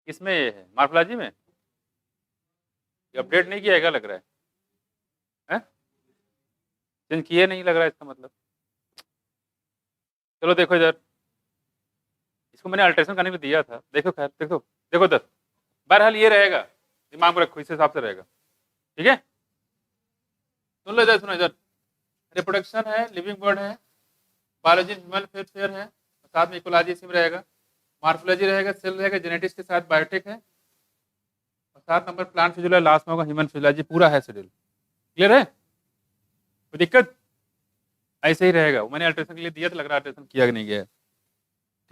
किसमें ये है, मार्फोलॉजी में? अपडेट नहीं किया है क्या लग रहा है? हैं? चेंज किए नहीं लग रहा है इसका मतलब। चलो देखो इधर, इसको मैंने अल्ट्रेशन करने को दिया था, देखो खैर देखो, देखो इधर, बहरहाल ये रहेगा, दिमाग में रखो, इस हिसाब से रहेगा, ठीक है। सुन लो इधर, सुनो इधर, रिप्रोडक्शन है, लिविंग बर्ड है, बायोलॉजी ह्यूमन फेयर है, साथ में इकोलॉजी इसी में रहेगा, मार्फोलॉजी रहेगा, सेल रहेगा, जेनेटिक्स के साथ बायोटेक है, और 7 नंबर प्लांट फिजियोलॉजी, लास्ट में होगा ह्यूमन फिजियोलॉजी, पूरा है शेड्यूल। क्लियर है? कोई दिक्कत? ऐसे ही रहेगा, मैंने अल्ट्रेशन के लिए दिया तो लग रहा है अल्ट्रेशन किया नहीं गया है,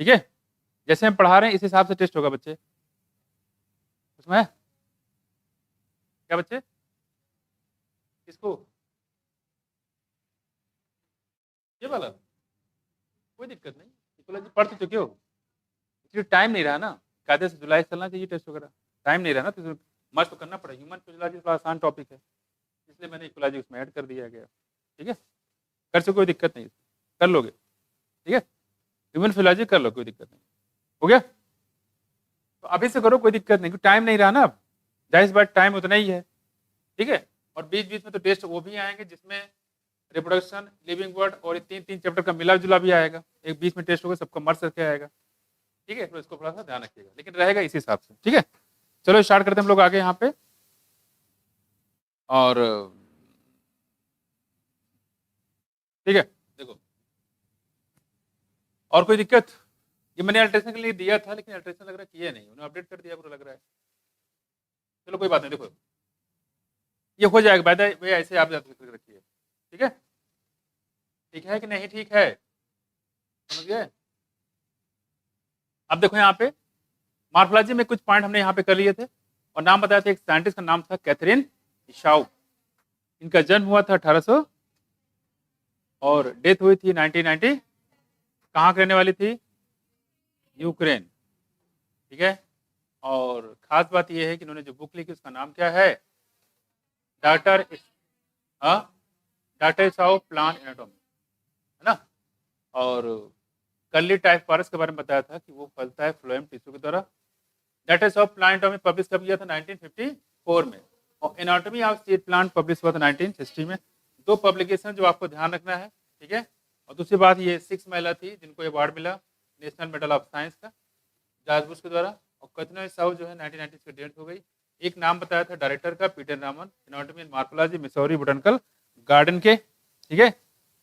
ठीक है। जैसे हम पढ़ा रहे हैं इस हिसाब से टेस्ट होगा बच्चे, उसमें क्या बच्चे, किसको, ये वाला, कोई दिक्कत नहीं, इकोलॉजी पढ़ तो चुके हो, इसलिए टाइम नहीं रहा ना, कायदे से जुलाई चलना चाहिए टेस्ट वगैरह, टाइम नहीं रहा ना, तो मस्त तो करना पड़ेगा। ह्यूमन फिजियोलॉजी थोड़ा आसान टॉपिक है, इसलिए मैंने इकोलॉजी उसमें ऐड कर दिया गया, ठीक है। कर सको, कोई दिक्कत नहीं, कर लोगे, ठीक है। ह्यूमन फिजियोलॉजी कर लो, कोई दिक्कत नहीं, हो गया। तो अभी से करो, कोई दिक्कत नहीं, टाइम नहीं रहा ना अब, जाहिर बात टाइम उतना ही है, ठीक है। और बीच बीच में तो टेस्ट वो भी आएंगे जिसमें रिप्रोडक्शन, लिविंग वर्ड और 3 चैप्टर का मिला जुला भी आएगा, एक बीच में टेस्ट होगा, सबका मर्ज करके आएगा, ठीक है। तो इसको थोड़ा सा ध्यान रखिएगा, लेकिन रहेगा इसी हिसाब से, ठीक है। चलो स्टार्ट करते हैं हम लोग आगे यहाँ पे, और ठीक है, देखो, और कोई दिक्कत? ये मैंने अल्ट्रेशन के लिए दिया था, लेकिन अल्ट्रेशन लग रहा है किया नहीं, उन्होंने अपडेट कर दिया पूरा लग रहा है। चलो कोई बात नहीं, देखो ये हो जाएगा, भाई भाई ऐसे आप याद रखिए, ठीक है। ठीक है कि नहीं, ठीक है, समझ गए? अब देखो यहाँ पे मार्फोलॉजी में कुछ पॉइंट हमने यहाँ पे कर लिए थे, और नाम बताया था, एक साइंटिस्ट का नाम था कैथरीन इशाउ, इनका जन्म हुआ था 1800 और डेथ हुई थी 1990। कहाँ रहने वाली थी? यूक्रेन, ठीक है। और खास बात यह है कि इन्होंने जो बुक लिखी उसका नाम क्या है? डॉक्टर इशाउ प्लांट एनाटॉमी, है ना। और कर्ली टाइप पारस के बारे में बताया था कि वो फलता है फ्लोएम टिश्यू के द्वारा। Data of plant anatomy publish कब किया था? 1954 में। और anatomy of seed plant publish हुआ था 1960 में। 2 पब्लिकेशन जो आपको ध्यान रखना है, ठीक है। और दूसरी बात, ये 6 महिला थी जिनको अवार्ड मिला नेशनल मेडल ऑफ साइंस का जॉर्ज बुश के द्वारा। और कैथरीन इशाउ जो है 1990 की डेथ हो गई। एक नाम बताया था डायरेक्टर का, Peter Raman, anatomy and morphology, Missouri botanical garden के, ठीक है।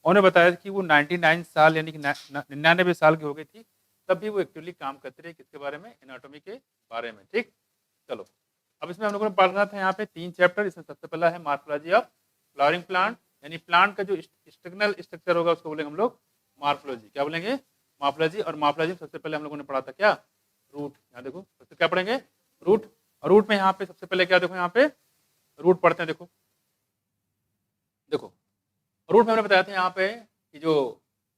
उन्होंने बताया कि वो 99 साल यानी कि 99 साल की हो गई थी, तब भी वो एक्टिवली काम करते रहे, किसके बारे में? एनाटॉमी के बारे में, ठीक। चलो अब इसमें हम लोगों ने पढ़ना था यहाँ पे 3 चैप्टर। इसमें सबसे पहला है मार्फोलॉजी ऑफ फ्लावरिंग प्लांट, यानी प्लांट का जो स्टेगनल स्ट्रक्चर होगा उसको बोलेंगे हम लोग मार्फोलॉजी। क्या बोलेंगे? मार्फोलॉजी। और मार्फोलॉजी में सबसे पहले हम लोगों ने पढ़ा था क्या? रूट। यहाँ देखो सबसे क्या पढ़ेंगे? रूट। और रूट में यहाँ पे सबसे पहले क्या, देखो यहाँ पे रूट पढ़ते हैं, देखो देखो रूट में हमने बताया था यहाँ पे कि जो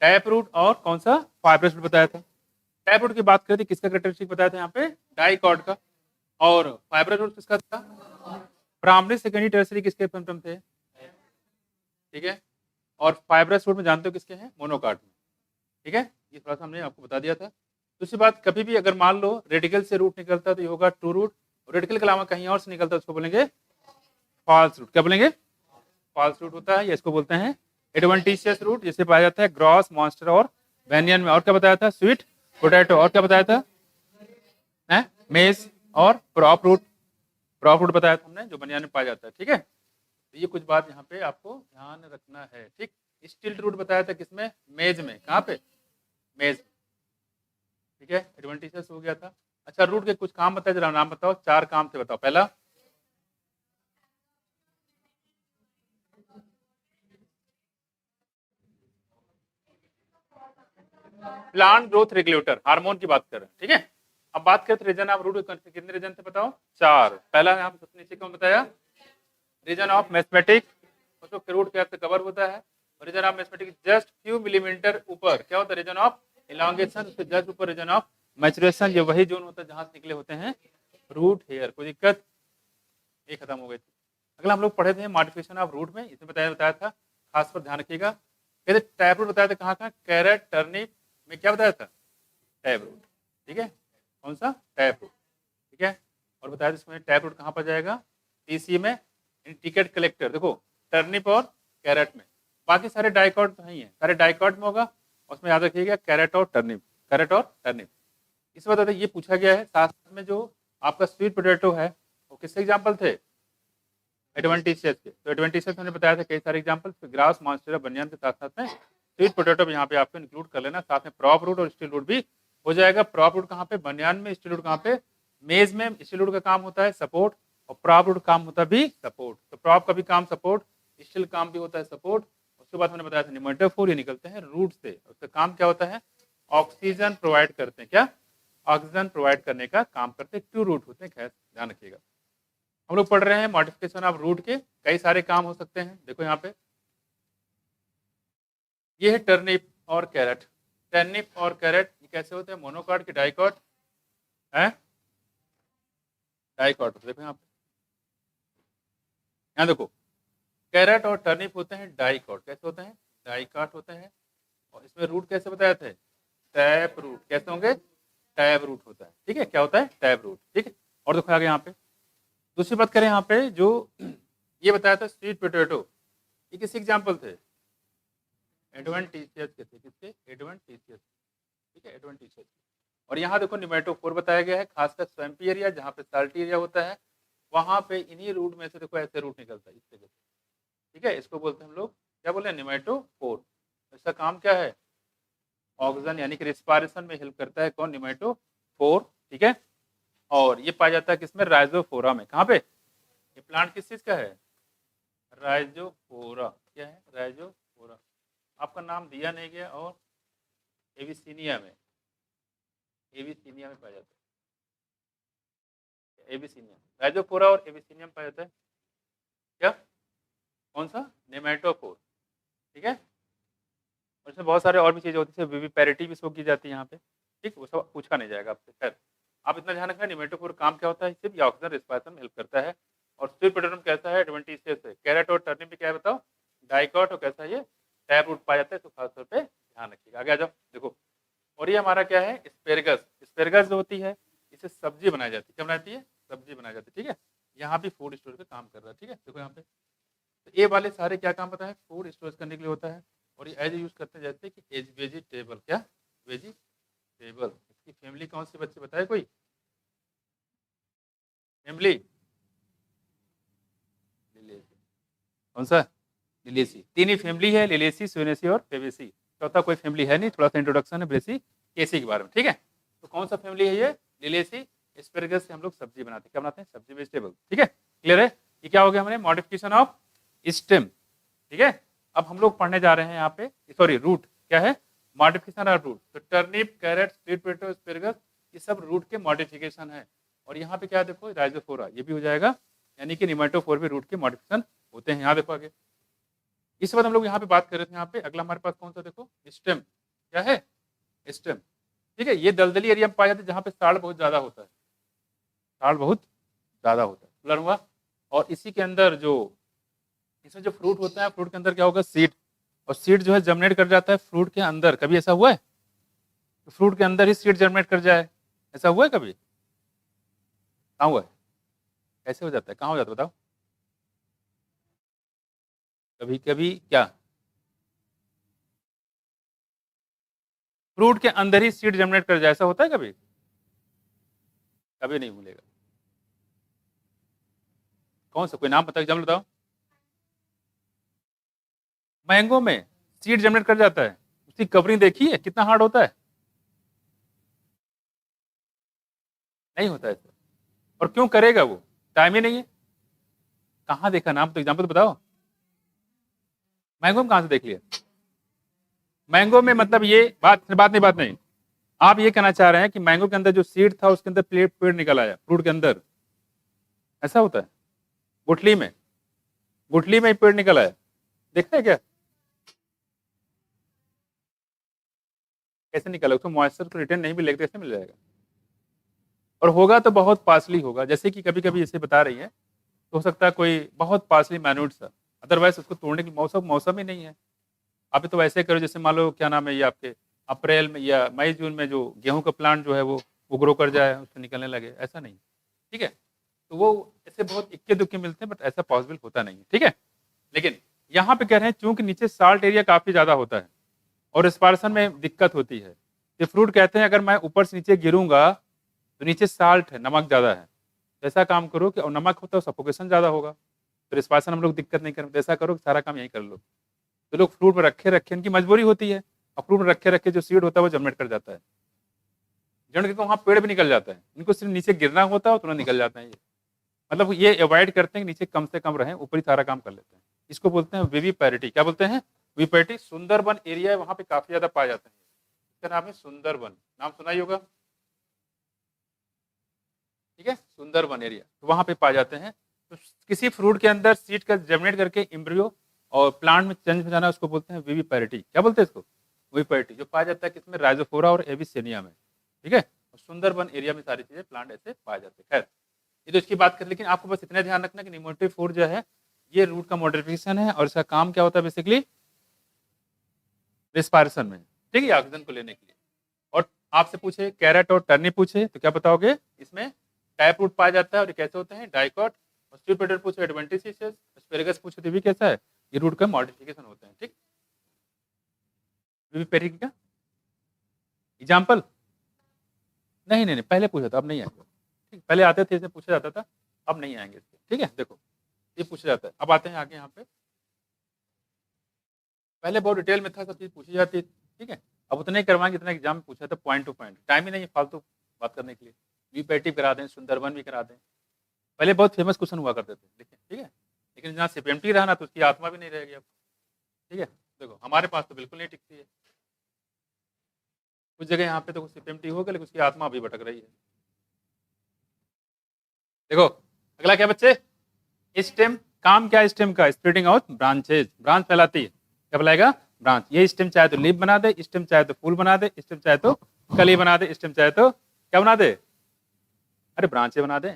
टैप रूट और कौन सा फाइब्रस रूट बताया था। टैप रूट की बात करें तो किसका कैरेक्टरिस्टिक बताया था यहाँ पे? डाइकॉट का। और फाइब्रस रूट किसका था? प्राइमरी सेकेंडरी टर्सरी किसके सिम्टम थे? ठीक है। और फाइब्रस रूट में जानते हो किसके हैं? मोनोकाट में, ठीक है। ये थोड़ा सा हमने आपको बता दिया था। दूसरी बात, कभी भी अगर मान लो रेडिकल से रूट निकलता है तो ये होगा ट्रू रूट, और रेडिकल के अलावा कहीं और से निकलता है उसको बोलेंगे फॉल्स रूट। क्या बोलेंगे? फॉल्स रूट होता है, ये इसको बोलते हैं एडवेंटिशियस रूट, जिसे पाया जाता है ग्रॉस, मॉन्स्टर और वेनियन में। और क्या बताया था? Sweet potato. और क्या बताया था? मेज और क्रॉप रूट। क्रॉप रूट बताया था हमने, जो बनियान में पाया जाता है, ठीक है। तो ये कुछ बात यहाँ पे आपको ध्यान रखना है, ठीक। स्टिल्ट रूट बताया था किसमें? मेज में। कहाँ पे? मेज, ठीक है। एडवेंटिशियस हो गया था। अच्छा, रूट के कुछ काम बताए, जरा नाम बताओ। 4 काम थे, बताओ। पहला, प्लांट ग्रोथ रेगुलेटर, हार्मोन की बात कर रहे हैं, ठीक है। अब बात करें तो रीजन ऑफ रूट, कितने रीजन थे बताओ? 4। पहला यहाँ पे सबसे नीचे कौन बताया? रीजन ऑफ मैथमेटिक, उसको रूट कैप से कवर होता है। और region of meristematic just few millimeter ऊपर क्या होता है? रीजन ऑफ इलांगेशन, उसके जस्ट ऊपर रीजन ऑफ मैचुरेशन, ये वही जोन होता है जहां से निकले होते हैं रूट हेयर। कोई दिक्कत? ये खत्म हो गई थी। अगला हम लोग पढ़े थे मॉडिफिकेशन ऑफ रूट में, इसमें बताया था, खास पर ध्यान रखिएगा। कहते टैप रूट बताया था कहाँ कहाँ? कैरेट, टर्निप में क्या बताया था? टैप रूट, ठीक है। कौन सा? टैप रूट, ठीक है। और बताया था इसमें टैप रूट कहाँ पर जाएगा, टीसी में, टिकट कलेक्टर। देखो टर्निप और कैरेट में, बाकी सारे डाइकॉट तो नहीं है, सारे डाइकॉट में होगा। उसमें याद रखिएगा कैरेट और टर्निप, कैरेट और टर्निप। इस बात ये पूछा गया है। साथ में जो आपका स्वीट पोटैटो है वो किसके एग्जाम्पल थे, एडवेंटिशियस के। तो एडवेंटिशियस मैंने बताया था कई सारे एग्जाम्पल, ग्रास, मॉन्स्टेरा, बनियान के साथ साथ में स्वीट पोटैटो भी यहाँ पे आपको इंक्लूड कर लेना। साथ में प्रॉप रूट और स्टील रूट भी हो जाएगा। प्रॉप रूट कहाँ पे, बनियान में, स्टील रूट कहाँ पे, मेज में। स्टील रूट का काम होता है सपोर्ट और प्रॉप रूट काम होता है भी सपोर्ट। तो प्रॉप का भी काम सपोर्ट, स्टील काम भी होता है सपोर्ट। उसके बाद मैंने बताया था निमेटोफोर, ये निकलते हैं रूट से। उसका काम क्या होता है, ऑक्सीजन प्रोवाइड करते हैं। क्या, ऑक्सीजन प्रोवाइड करने का काम करते हैं। 2 रूट होते हैं, खैर ध्यान रखिएगा। हम लोग पढ़ रहे हैं मॉडिफिकेशन ऑफ रूट के कई सारे काम हो सकते हैं। देखो यहाँ पे ये है टर्निप और कैरेट। टर्निप और कैरेट ये कैसे होते हैं, मोनोकॉट के डाइकॉट है, डाइकॉट। देखो यहाँ पे, यहाँ देखो कैरेट और टर्निप होते हैं डाइकॉट। कैसे होते हैं, डाइकॉट होते हैं। और इसमें रूट कैसे बताया थे, टैप रूट। कैसे होंगे, टैप रूट होता है। ठीक है, क्या होता है, टैप रूट। ठीक है, और देखो आगे यहाँ पे दूसरी बात करें, यहाँ पे जो ये बताया था स्वीट पोटैटो, ये किस एग्जाम्पल थे, एडवेंटिशियस के थे। किसके, एडवेंटिशियस। ठीक है, एडवेंटिशियस। और यहाँ देखो निमेटोफोर बताया गया है, खासकर स्वैम्पी एरिया जहाँ पे साल्टी एरिया होता है, वहाँ पे इन्हीं रूट में से देखो ऐसे रूट निकलता है इस तरीके से। ठीक है, इसको बोलते हैं हम लोग, क्या बोले, निमेटोफोर। इसका काम क्या है, ऑक्सीजन यानी कि रिस्पायरेशन में हेल्प करता है। कौन, निमेटोफोर। ठीक है, और ये पाया जाता है किसमें, राइजोफोरा में। कहाँ पे, ये प्लांट किस चीज का है, राइजोफोरा। क्या है, राइजोफोरा। आपका नाम दिया नहीं गया। और एविसिनिया में, एविसिनिया में पाया जाता है, एविसिनिया, राइजोफोरा और एविसिनिया में पाया जाता है। क्या, कौन सा, नेमेटोफोर। ठीक है, और इसमें बहुत सारे और भी चीजें होती है, विविपैरिटी भी शो की जाती है यहाँ पे। ठीक, वो सब पूछा नहीं जाएगा आपसे। खैर आप इतना ध्यान रखना, निमेटोफोर काम क्या होता है, सिर्फ ऑक्सीजन रिस्पायरेशन में हेल्प करता है। और स्वीट पोटैटो कैसा है, एडवेंटिशियस है। कैरेट और टर्निप भी क्या है बताओ, डाइकॉट। और कैसा है, ये टैप रूट पाया जाता है। तो खासतौर पे ध्यान रखिएगा। आगे आ जाओ, देखो और ये हमारा क्या है, एस्पेरगस। एस्पेरगस जो होती है इसे सब्जी बनाई जाती है। क्या बनाती है, सब्जी बनाई जाती है। ठीक है, यहाँ भी फूड स्टोरेज का काम कर रहा है। ठीक है, देखो यहाँ पे तो ये वाले सारे क्या काम होता है, फूड स्टोरेज करने के लिए होता है। और ये एज यूज करते हैं जैसे कि एज वेजिटेबल। क्या, वेजिटेबल। इसकी फैमिली कौन सी बच्चे बताए कोई, फैमिली कौन सा, लिलेसी। तीन ही फैमिली है, लिलेसी, सोनेसी और फेबेसी। चौथा कोई फैमिली है नहीं। थोड़ा सा इंट्रोडक्शन है ब्रेसी केसी के बारे में। ठीक है, तो कौन सा फैमिली है ये, लिलेसी। एस्पेरगस से हम लोग सब्जी बनाते हैं। क्या बनाते हैं, सब्जी, वेजिटेबल। ठीक है, क्लियर है। ये क्या हो गया हमारे, मॉडिफिकेशन ऑफ स्टेम। ठीक है, अब हम लोग पढ़ने जा रहे हैं यहाँ पे, सॉरी रूट। क्या है, मॉडिफिकेशन ऑफ रूट। तो turnip, carrot, sweet potato, asparagus, ये सब रूट के मॉडिफिकेशन है। और यहाँ पे क्या देखो, राइजोफोरा, ये भी हो जाएगा। यानी कि निमेटोफोर भी रूट के मॉडिफिकेशन होते हैं। यहाँ देखो आगे, इस बार हम लोग यहाँ पे बात कर रहे थे। यहाँ पे अगला हमारे पास कौन सा, देखो स्टेम। क्या है, स्टेम। ठीक है, ये दलदली एरिया में पाया जाता है जहाँ पे साड़ बहुत ज्यादा होता है, साड़ बहुत ज्यादा होता है। क्लियर हुआ। और इसी के अंदर जो, इसमें जो फ्रूट होता है, फ्रूट के अंदर क्या होगा, सीड। और सीड जो है जर्मिनेट कर जाता है फ्रूट के अंदर। कभी ऐसा हुआ है, तो फ्रूट के अंदर ही सीड जर्मिनेट कर जाए, ऐसा हुआ है कभी, कहाँ हुआ है, कैसे हो जाता है, कहाँ हो जाता है बताओ, कभी कभी क्या, फ्रूट के अंदर ही सीड जर्मिनेट कर जाए, ऐसा होता है कभी, कभी नहीं मिलेगा। कौन सा, कोई नाम बता, एग्जाम्पल बताओ। मैंगो में सीड जर्मिनेट कर जाता है, उसकी कवरिंग देखी है कितना हार्ड होता है, नहीं होता है सर। और क्यों करेगा वो, टाइम ही नहीं है। कहाँ देखा, नाम तो एग्जाम्पल तो बताओ। मैंगो में कहाँ से देख लिया, मैंगो में मतलब ये बात नहीं। आप ये कहना चाह रहे हैं कि मैंगो के अंदर जो सीड था उसके अंदर पेड़ निकल आया फ्रूट के अंदर, ऐसा होता है। गुठली में ही पेड़ निकल आया, देखा है क्या, कैसे निकला, उसको मॉइस्चर को रिटेन नहीं भी लेते कैसे मिल जाएगा। और होगा तो बहुत पासली होगा, जैसे कि कभी कभी ऐसे बता रही है, तो हो सकता है कोई बहुत पासली मैन्यूट सा, अदरवाइज उसको तोड़ने की मौसम ही नहीं है। आप तो वैसे करो जैसे मान लो क्या नाम है ये आपके, अप्रैल में या मई जून में जो गेहूं का प्लांट जो है वो ग्रो कर जाए, उससे निकलने लगे, ऐसा नहीं। ठीक है, तो वो ऐसे बहुत इक्के दुक्के मिलते हैं, बट ऐसा पॉसिबल होता नहीं है, ठीक है। लेकिन यहाँ पे कह रहे हैं चूंकि नीचे साल्ट एरिया काफी ज्यादा होता है और स्पार्सन में दिक्कत होती है, ये फ्रूट कहते हैं अगर मैं ऊपर से नीचे गिरूंगा तो नीचे साल्ट है, नमक ज्यादा है, तो ऐसा काम करो कि, और नमक होता है सफोकेशन ज्यादा होगा, तो रिस्पार्सन हम लोग दिक्कत नहीं करें, तो ऐसा करो कि सारा काम यहीं कर लो। तो लोग फ्रूट में रखे रखे, इनकी मजबूरी होती है, और फ्रूट में रखे रखे जो सीड होता है वो जर्मिनेट कर जाता है, जर्मिनेट करके वहाँ पेड़ भी निकल जाता है, इनको सिर्फ नीचे गिरना होता है और तुरंत निकल जाते हैं ये। मतलब ये अवॉइड करते हैं कि नीचे कम से कम रहे, ऊपर ही सारा काम कर लेते हैं। इसको बोलते हैं विविपैरिटी। क्या बोलते हैं? विविपैरिटी। सुंदरबन एरिया है, वहां पे काफी ज्यादा पाए जाते हैं। इसका नाम है सुंदरबन, नाम सुना ही होगा, ठीक है, सुंदरबन एरिया, तो वहां पे पाए जाते हैं। तो किसी फ्रूट के अंदर सीड का जर्मिनेट करके एम्ब्रियो और प्लांट में चेंज हो जाना, उसको बोलते हैं विविपैरिटी। क्या बोलते हैं इसको? विविपैरिटी, जो पाया जाता है किसमें? राइजोफोरा और एविसेनिया में, ठीक है। और सुंदरबन एरिया में सारी चीजें प्लांट ऐसे पाए जाते हैं। खैर, ये तो इसकी बात कर, लेकिन आपको बस इतना ध्यान रखना कि निमोनिटिव फूड जो है ये रूट का मॉडिफिकेशन है, और इसका काम क्या होता है बेसिकली? रिस्पायरेशन में, ठीक है, ऑक्सीजन को लेने के लिए। और आपसे पूछे कैरेट और टर्निप पूछे तो क्या बताओगे? इसमें टाइप रूट पाया जाता है, और ये कैसे होते हैं? डाइकॉट। और स्वीट पोटैटो पूछे एडवेंटिशियस, एस्पेरेगस पूछे तो भी कैसा है? ये रूट का मॉडिफिकेशन होते हैं, ठीक। विविपेरिटी का एग्जाम्पल नहीं नहीं नहीं, पहले पूछा था, अब नहीं आएंगे, ठीक, पहले आते थे इसे पूछा जाता था, अब नहीं आएंगे इसके, ठीक है। देखो ये पूछा जाता है, अब आते हैं आगे यहाँ पे। पहले बहुत डिटेल में था, सब चीज पूछी जाती थी, ठीक है। अब उतना ही करवाएंगे जितना एग्जाम में पूछा था, पॉइंट टू पॉइंट, टाइम ही नहीं है फालतू बात करने के लिए। वीपैटिव करा दें, सुंदरबन भी करा दें, पहले बहुत फेमस क्वेश्चन हुआ करते थे, लेकिन ठीक है। लेकिन जहाँ सीपीएमटी रहा ना, तो उसकी आत्मा भी नहीं रहेगी अब, ठीक है। देखो हमारे पास तो बिल्कुल नहीं टिकती है, कुछ जगह यहाँ पे तो सीपीएमटी हो गया, लेकिन उसकी आत्मा अभी भटक रही है। देखो अगला क्या बच्चे? स्टेम। काम क्या है स्टेम का? स्प्रेडिंग आउट ब्रांचेज, ब्रांच फैलाती है, क्या फैलाएगा? ब्रांच। ये स्टेम चाहे तो लीफ बना दे, स्टेम चाहे तो फूल बना दे, स्टेम चाहे तो कली बना दे, स्टेम चाहे तो क्या बना दे? अरे ब्रांचे बना दे।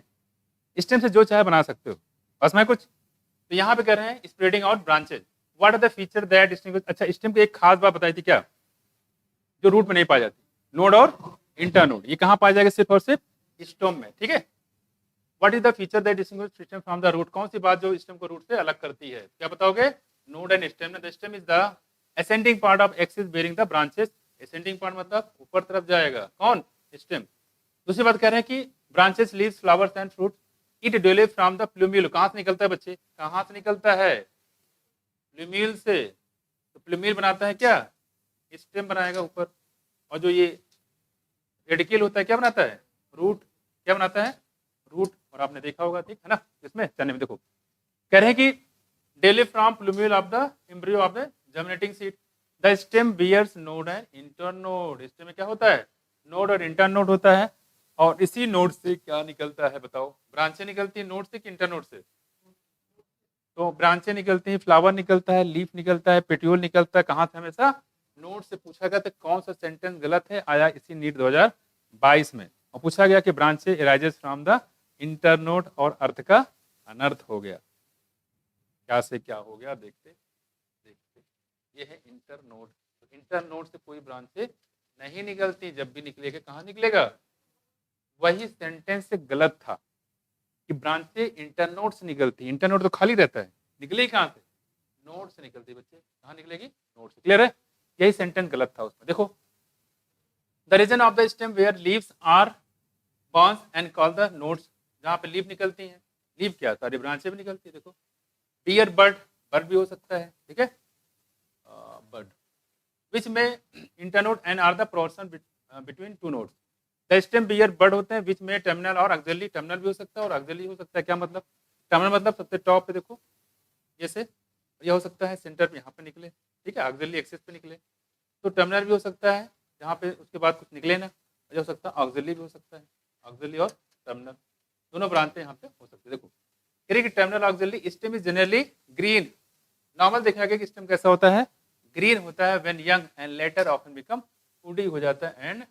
स्टेम से जो चाहे बना सकते हो, बस मैं कुछ। तो यहाँ पे कह रहे हैं spreading out branches, what are the feature that distinguish. अच्छा, स्टेम की एक खास बात बताई थी क्या, जो रूट में नहीं पाई जाती? नोड और इंटरनोड। ये कहाँ पाया जाएगा? सिर्फ और सिर्फ स्टोम में, ठीक है। What is the feature that distinguish stem from the root? कौन सी बात जो स्टेम को रूट से अलग करती है? क्या बताओगे? Node and stem. The stem is the ascending part of axis bearing the branches. Ascending part मतलब ऊपर तरफ जाएगा, कौन? स्टेम। दूसरी बात कह रहे हैं कि branches, leaves, flowers and fruit it develop from the plumule. कहाँ से निकलता है बच्चे? कहाँ से निकलता है? प्लूम्यूल से। तो प्लूम्यूल बनाता है क्या? स्टेम बनाएगा ऊपर। और जो ये रेडिकल होता है क्या बनाता है? रूट। क्या बनाता है? रूट। और आपने देखा होगा, ठीक है ना, इसमें चने में देखो कह रहे हैं कि daily from plumule of the embryo of the germinating seed the stem bears node and internode. Stem में क्या होता है? नोड और इंटरनोड होता है। और इसी नोड से क्या निकलता है बताओ? ब्रांचें निकलती है नोड से कि इंटरनोड से? तो ब्रांचें निकलती हैं, फ्लावर निकलता है, लीफ निकलता है, पेट्यूल निकलता है, कहाँ से? हमेशा नोड से। पूछा गया था कौन सा सेंटेंस गलत है, आया इसी नीट 2022 में, और पूछा गया कि ब्रांचे एराइजेस फ्रॉम द इंटरनोड, और अर्थ का अनर्थ हो गया। क्या से क्या हो गया? देखते देखते। ये है इंटरनोड। तो इंटरनोड से कोई ब्रांचे नहीं निकलती, जब भी निकलेगा कहाँ निकलेगा? वही सेंटेंस से गलत था कि ब्रांचे इंटरनोड से निकलती। इंटरनोड तो खाली रहता है, निकलेगी कहाँ से? नोड से निकलती बच्चे। कहाँ निकलेगी? नोड से। क्लियर है? यही सेंटेंस गलत था उसमें। देखो the region of the stem where leaves are बॉन्स एंड कॉल द नोड्स। जहाँ पे लीफ निकलती हैं, लीफ क्या? सारी ब्रांचें भी निकलती है। देखो बियर बर्ड, बर्ड भी हो सकता है, ठीक है, बर्ड विच में internode and are the portion between two nodes. The stem bear bud होते हैं विच में टर्मिनल और ऑक्सिलरी। टर्मिनल भी हो सकता है और ऑक्सिलरी हो सकता है। क्या मतलब? टर्मिनल मतलब सबसे टॉप पे देखो जैसे, यह हो सकता है सेंटर पे यहाँ पे निकले, ठीक है, ऑक्सिलरी एक्सिस पे निकले। तो टर्मिनल भी हो सकता है जहाँ पे उसके बाद कुछ निकले ना, यह हो सकता है ऑक्सिलरी भी हो सकता है। ऑक्सिलरी और टर्मिनल दोनों ब्रांचें यहाँ पे हो सकती है। देखो कि terminal auxiliary stem is generally green. Normal देखा गया कि स्टेम कैसा होता है? ग्रीन होता है। When young and later often become woody हो जाता है एंड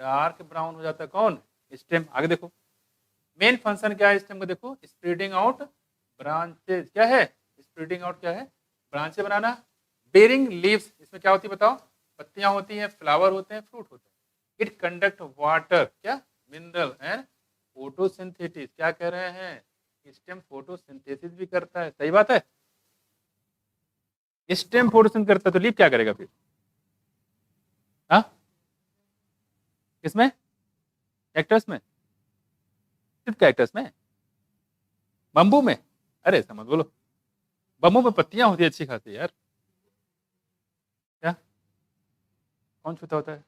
डार्क ब्राउन हो जाता है। कौन? स्टेम। आगे देखो मेन फंक्शन क्या है स्टेम का? देखो स्प्रेडिंग आउट ब्रांचेज। क्या है? स्प्रेडिंग आउट क्या है? ब्रांचें बनाना। बेरिंग लीव्स, इसमें क्या होती है बताओ? पत्तियां होती हैं, फ्लावर होते हैं, फ्रूट होते हैं। इट कंडक्ट वाटर, क्या? मिनरल एंड फोटोसिंथेसिस, क्या कह रहे हैं, स्टेम फोटोसिंथेसिस भी करता है, सही बात है, स्टेम फोटोसिंथेसिस करता है, तो लीफ क्या करेगा फिर, हाँ, किसमें, कैक्टस में, सिर्फ कैक्टस में, बम्बू में, अरे समझ बोलो, बम्बू में पत्तियां होती है अच्छी खासी यार, क्या, कौन छूता होता है,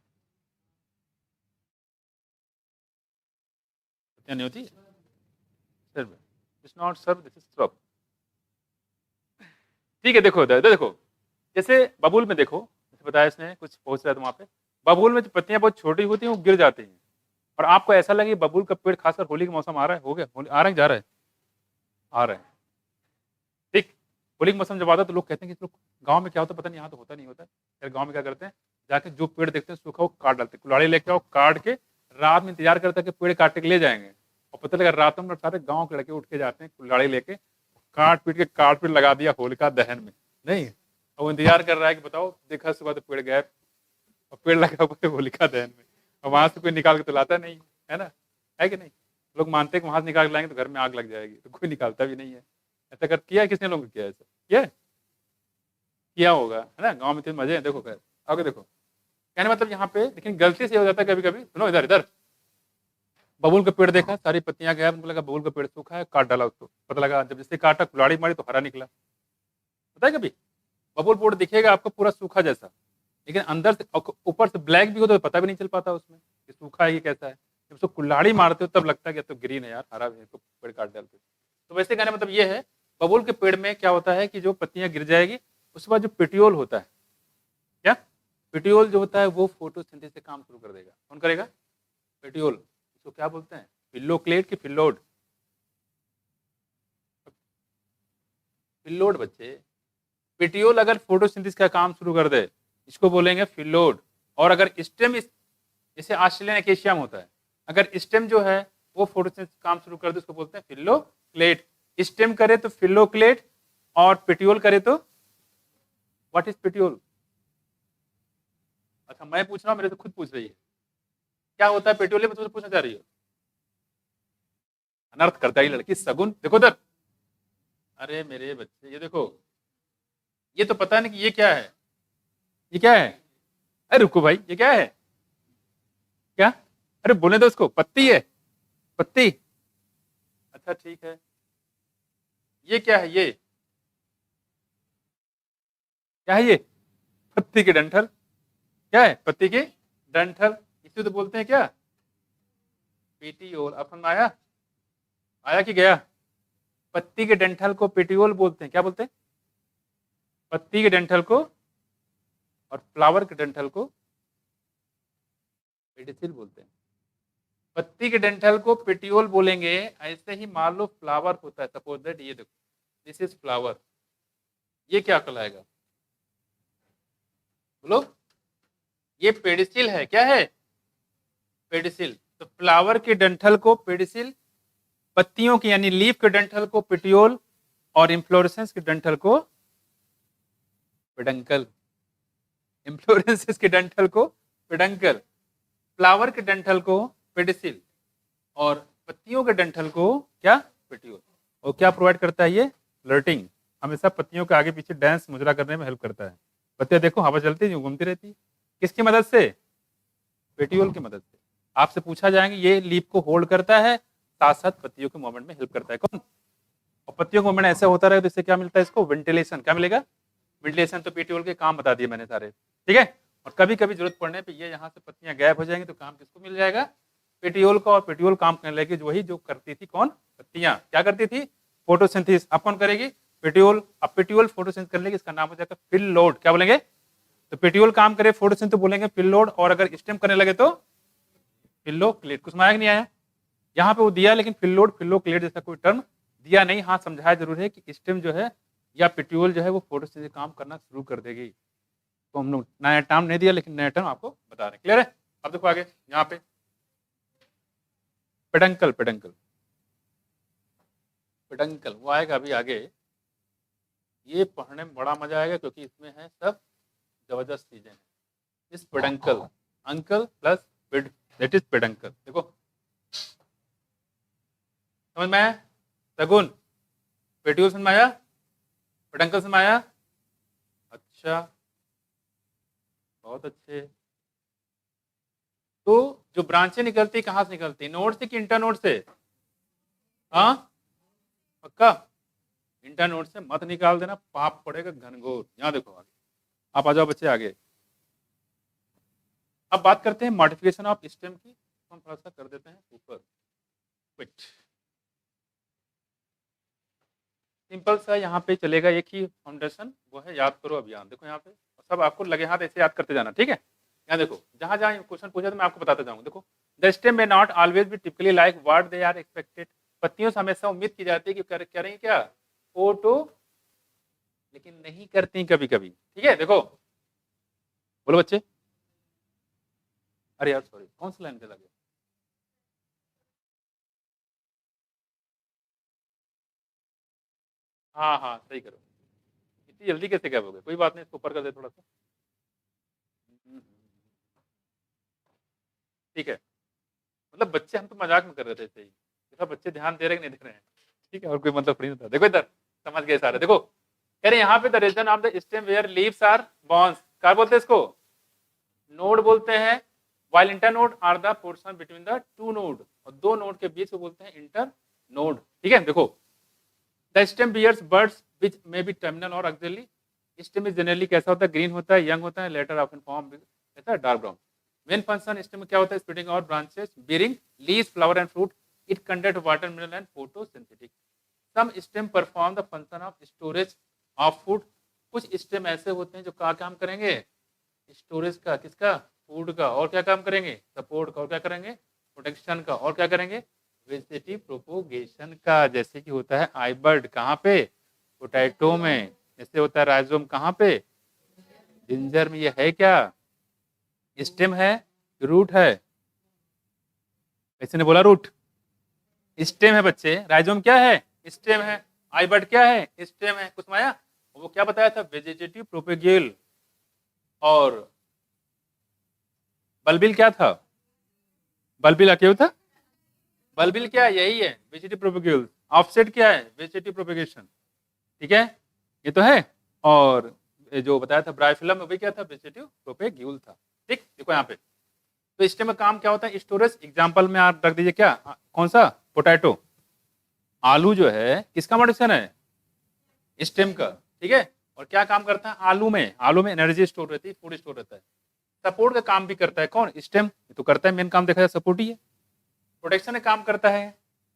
पत्तियां नहीं होती, सिर्फ it's not serve, this is shrub, ठीक है, देखो देखो, जैसे बबूल में देखो, जैसे बताया इसने कुछ पहुंच रहा था वहां पे, बबूल में जो पत्तियां बहुत छोटी होती हैं वो गिर जाती हैं, और आपको ऐसा लगे बबूल का पेड़ खासकर होली का मौसम आ रहा है, हो गया आ रहा है, जा रहा है, आ रहा है, ठीक, होली का मौसम जब आता है तो लोग कहते हैं कि लोग गांव में क्या होता है पता नहीं, यहाँ तो होता नहीं होता है, फिर गांव में क्या करते हैं, जाके जो पेड़ देखते हैं सूखा वो काट डालते हैं, कुल्हाड़ी लेके आओ काट के, रात में इंतजार करते हैं कि पेड़ काट के ले जाएंगे, और पता लगा रात में सारे गाँव के लड़के उठ के जाते हैं कुल्हाड़ी लेके, काट पीट लगा दिया होलिका दहन में, नहीं, और वो इंतजार कर रहा है कि बताओ देखा सुबह तो पेड़ गायब, और पेड़ लगा हुआ है होलिका दहन में, और वहां से कोई निकाल के तो लाता नहीं है ना, है कि नहीं, लोग मानते हैं कि वहां से निकाल के लाएंगे तो घर में आग लग जाएगी, तो कोई निकालता भी नहीं है, ऐसा कर किया है किसने, लोगों ने किया ऐसा, किया होगा, है ना, गाँव में तो मजे हैं, देखो खैर आगे देखो, कहने मतलब यहाँ पे, लेकिन गलती से हो जाता है कभी कभी, सुनो इधर इधर, बबूल का पेड़ देखा, सारी पत्तियां गायब, उनको लगा बबूल का पेड़ सूखा है, काट डाला उसको, पता लगा जब जिससे काटा कुल्हाड़ी मारी तो हरा निकला, पता है कभी, बबूल पेड़ दिखेगा आपको पूरा सूखा जैसा, लेकिन अंदर से ऊपर से ब्लैक भी हो तो पता भी नहीं चल पाता उसमें कि सूखा है कि कैसा है, जब उसको कुल्हाड़ी मारते हो तब लगता है कि तो ग्रीन है यार, हरा भी है, तो पेड़ काट डालते, तो वैसे कहने मतलब ये है, बबूल के पेड़ में क्या होता है कि जो पत्तियां गिर जाएगी उसके बाद जो पिटियोल होता है, क्या, पिटियोल जो होता है वो फोटोसिंथेसिस से काम शुरू कर देगा, कौन करेगा, पिटियोल, इसको क्या बोलते हैं, फिल्लोक्लेट की फिल्लोड, फिल्लोड बच्चे, पिटियोल अगर फोटोसिंथेसिस का काम शुरू कर दे इसको बोलेंगे फिल्लोड, और अगर स्टेम जैसे ऑस्ट्रेलियन एकेशिया में होता है, अगर स्टेम जो है वो फोटोसिंथेसिस काम शुरू कर दे उसको बोलते हैं फिल्लोक्लेट, स्टेम करे तो फिल्लोक्लेट, और पिटियोल करे तो व्हाट इज पिटियोल, अच्छा मैं पूछ रहा हूँ, मेरे तो खुद पूछ रही है, क्या होता है पिटियोल, में तुझे पूछना चाह रही हो, अनर्थ करता है लड़की सगुन, देखो इधर, अरे मेरे बच्चे ये देखो, ये तो पता नहीं कि ये क्या है, ये क्या है, अरे रुको भाई ये क्या है, क्या, अरे बोले तो उसको, पत्ती है, पत्ती, अच्छा ठीक है, ये क्या है, ये क्या है, ये पत्ती के डंठल, क्या है, पत्ती के डंठल, इसे तो बोलते हैं क्या, पेटियोल, अपन आया, आया कि गया, पत्ती के डंठल को पेटियोल बोलते हैं, क्या बोलते हैं, पत्ती के डंठल को, और फ्लावर के डंठल को पेडिसिल बोलते हैं, पत्ती के डंठल को पेटियोल बोलेंगे, ऐसे ही मान लो फ्लावर होता है, सपोज दैट ये देखो, दिस इज फ्लावर, ये क्या कहलाएगा, बोलो, ये पेडिसिल है, क्या है, पेडिसिल, तो फ्लावर के डंठल को पेडिसिल, पत्तियों की यानी लीफ के डंठल को पेटियोल, और इन्फ्लोरेसेंस के डंठल को पेडंकल, इन्फ्लोरेसेंस के डंठल को पेडंकल, फ्लावर के डंठल को पेडिसिल, और पत्तियों के डंठल को क्या, पेटियोल, और क्या प्रोवाइड करता है ये, फ्लर्टिंग, हमेशा पत्तियों के आगे पीछे डांस मुजरा करने में हेल्प करता है, पत्तियां देखो हवा चलती है घूमती रहती है, किसकी मदद से, पेटियोल की मदद से, आपसे पूछा जाएंगे ये लीफ को होल्ड करता है, साथ साथ पत्तियों के मूवमेंट में हेल्प करता है कौन, और पत्तियों का मूवमेंट ऐसा होता रहे तो इससे क्या मिलता है, इसको वेंटिलेशन, क्या मिलेगा, वेंटिलेशन, तो पेटियोल के काम बता दिए मैंने सारे, ठीक है, और कभी कभी जरूरत पड़ने पे ये यहाँ से पत्तियां गायब हो जाएंगी तो काम किसको मिल जाएगा, पेटियोल का, और पेटियोल काम करने लगी वही जो करती थी कौन, पत्तियां क्या करती थी, फोटोसिंथेसिस, अब कौन करेगी, पेटियोल, अब पेटियोल फोटोसिंथेसिस करने लगी, इसका नाम हो जाएगा फिल्लोड, क्या बोलेंगे, तो पेटियोल काम करे फोटोसिंथेसिस तो बोलेंगे फिल्लोड, और अगर स्टेम करने लगे तो फिल्लोक्लेट, कुछ समझ नहीं आया, यहाँ पे वो दिया लेकिन फिल्लोड फिल्लोक्लेट जैसा कोई टर्म दिया नहीं, हाँ समझाया जरूर है कि स्टेम जो है या पेटियोल जो है वो फोटोसिंथेसिस काम करना शुरू कर देगी, तो हम लोग नया टर्म नहीं दिया लेकिन नया टर्म आपको बता रहे हैं, क्लियर है, अब देखो आगे यहाँ पे पेडंकल, पेडंकल, पेडंकल वो आएगा अभी आगे, ये पढ़ने में बड़ा मजा आएगा क्योंकि इसमें है सब जबरदस्त चीजें हैं, इस peduncle, uncle plus paid, that is peduncle, देखो समझ में आया? सगुन पेट्यूल समझ में आया? पेडंकल समझ में आया? अच्छा, बहुत अच्छे। तो जो ब्रांचें निकलती कहाँ से निकलती, नोड से कि इंटर नोड से? हाँ पक्का, इंटर नोड से मत निकाल देना, पाप पड़ेगा घनघोर। यहाँ देखो आगे, आप आ जाओ बच्चे आगे। अब बात करते हैं मॉडिफिकेशन ऑफ स्टेम की। हम थोड़ा सा कर देते हैं ऊपर, क्विट। सिंपल सा यहाँ पे चलेगा एक ही फाउंडेशन, वो है याद करो अभियान। देखो यहाँ पे सब आपको लगे हाथ ऐसे याद करते जाना, ठीक है? यहाँ देखो जहां जहां क्वेश्चन पूछा तो मैं आपको बताता जाऊंगा। देखो, the stem may not always be typically like what they are expected. पत्तियों से हमेशा उम्मीद की जाती है कि करेंगे क्या, फोटो, लेकिन नहीं करती कभी कभी। ठीक है, देखो बोलो बच्चे। अरे यार सॉरी, कौन सी लाइन पे लगे? हाँ हाँ सही करो। इतनी जल्दी कैसे गए? कोई बात नहीं, इसको ऊपर कर दे थोड़ा सा। ठीक है, मतलब बच्चे हम तो मजाक में कर रहे थे सही, देखा बच्चे ध्यान दे रहे कि नहीं दे रहे हैं? ठीक है, और कोई मतलब नहीं होता। देखो इधर, समझ गए सारे। देखो कह रहे यहाँ पे the region of the stem where leaves are बॉन्स, क्या बोलते हैं इसको? नोड बोलते हैं। While internode are the portion between the two node, और दो नोड के बीच को बोलते हैं इंटर नोड। ठीक है, देखो the stem bears buds which may be terminal और एक्सिलरी। स्टेम जनरली कैसा होता है? ग्रीन होता है, यंग होता है, लेटर ऑफ फॉर्म कैसा है? Dark brown. Main function stem में क्या होता है? Spreading out branches, bearing leaves, flower and fruit. It conduct water, mineral and photosynthetic. Some stem perform the function of storage of food. कुछ stem ऐसे होते हैं जो क्या काम करेंगे? स्टोरेज का, किसका? फूड का। और क्या काम करेंगे? सपोर्ट का। और क्या करेंगे? प्रोटेक्शन का। और क्या करेंगे? वेजिटेटिव प्रोपोगेशन का। जैसे कि होता है आईबर्ड कहाँ पे? पोटैटो में। जैसे होता है राइजोम कहाँ पे? जिंजर में। ये है क्या? स्टेम है, रूट है? किसी ने बोला रूट? स्टेम है बच्चे। राइजोम क्या है? स्टेम है। आईबर्ड क्या है? स्टेम है। कुछ माया वो क्या बताया था? वेजिटेटिव प्रोपेगेल। और बल्बिल क्या था? बल्बिल क्या था? बल्बिल क्या है? यही है, वेजिटेटिव प्रोपेगेल। ऑफसेट क्या है? Vegetative propagation. ठीक है, ये तो है। और ये जो बताया था ब्राइफिलम में, वही क्या था? वेजिटेटिव प्रोपेगेल था। ठीक, देखो यहाँ पे तो स्टेम में काम क्या होता है? स्टोरेज। एग्जाम्पल में आप रख दीजिए क्या, कौन सा? पोटैटो। आलू जो है किसका मॉडिफिकेशन है? स्टेम का। ठीक है, और क्या काम करता है आलू में? आलू में एनर्जी स्टोर रहती है, फूड स्टोर रहता है। सपोर्ट का काम भी करता है कौन? स्टेम। तो करता है, मेन काम देखा जाए सपोर्ट ही है। प्रोटेक्शन का काम करता है।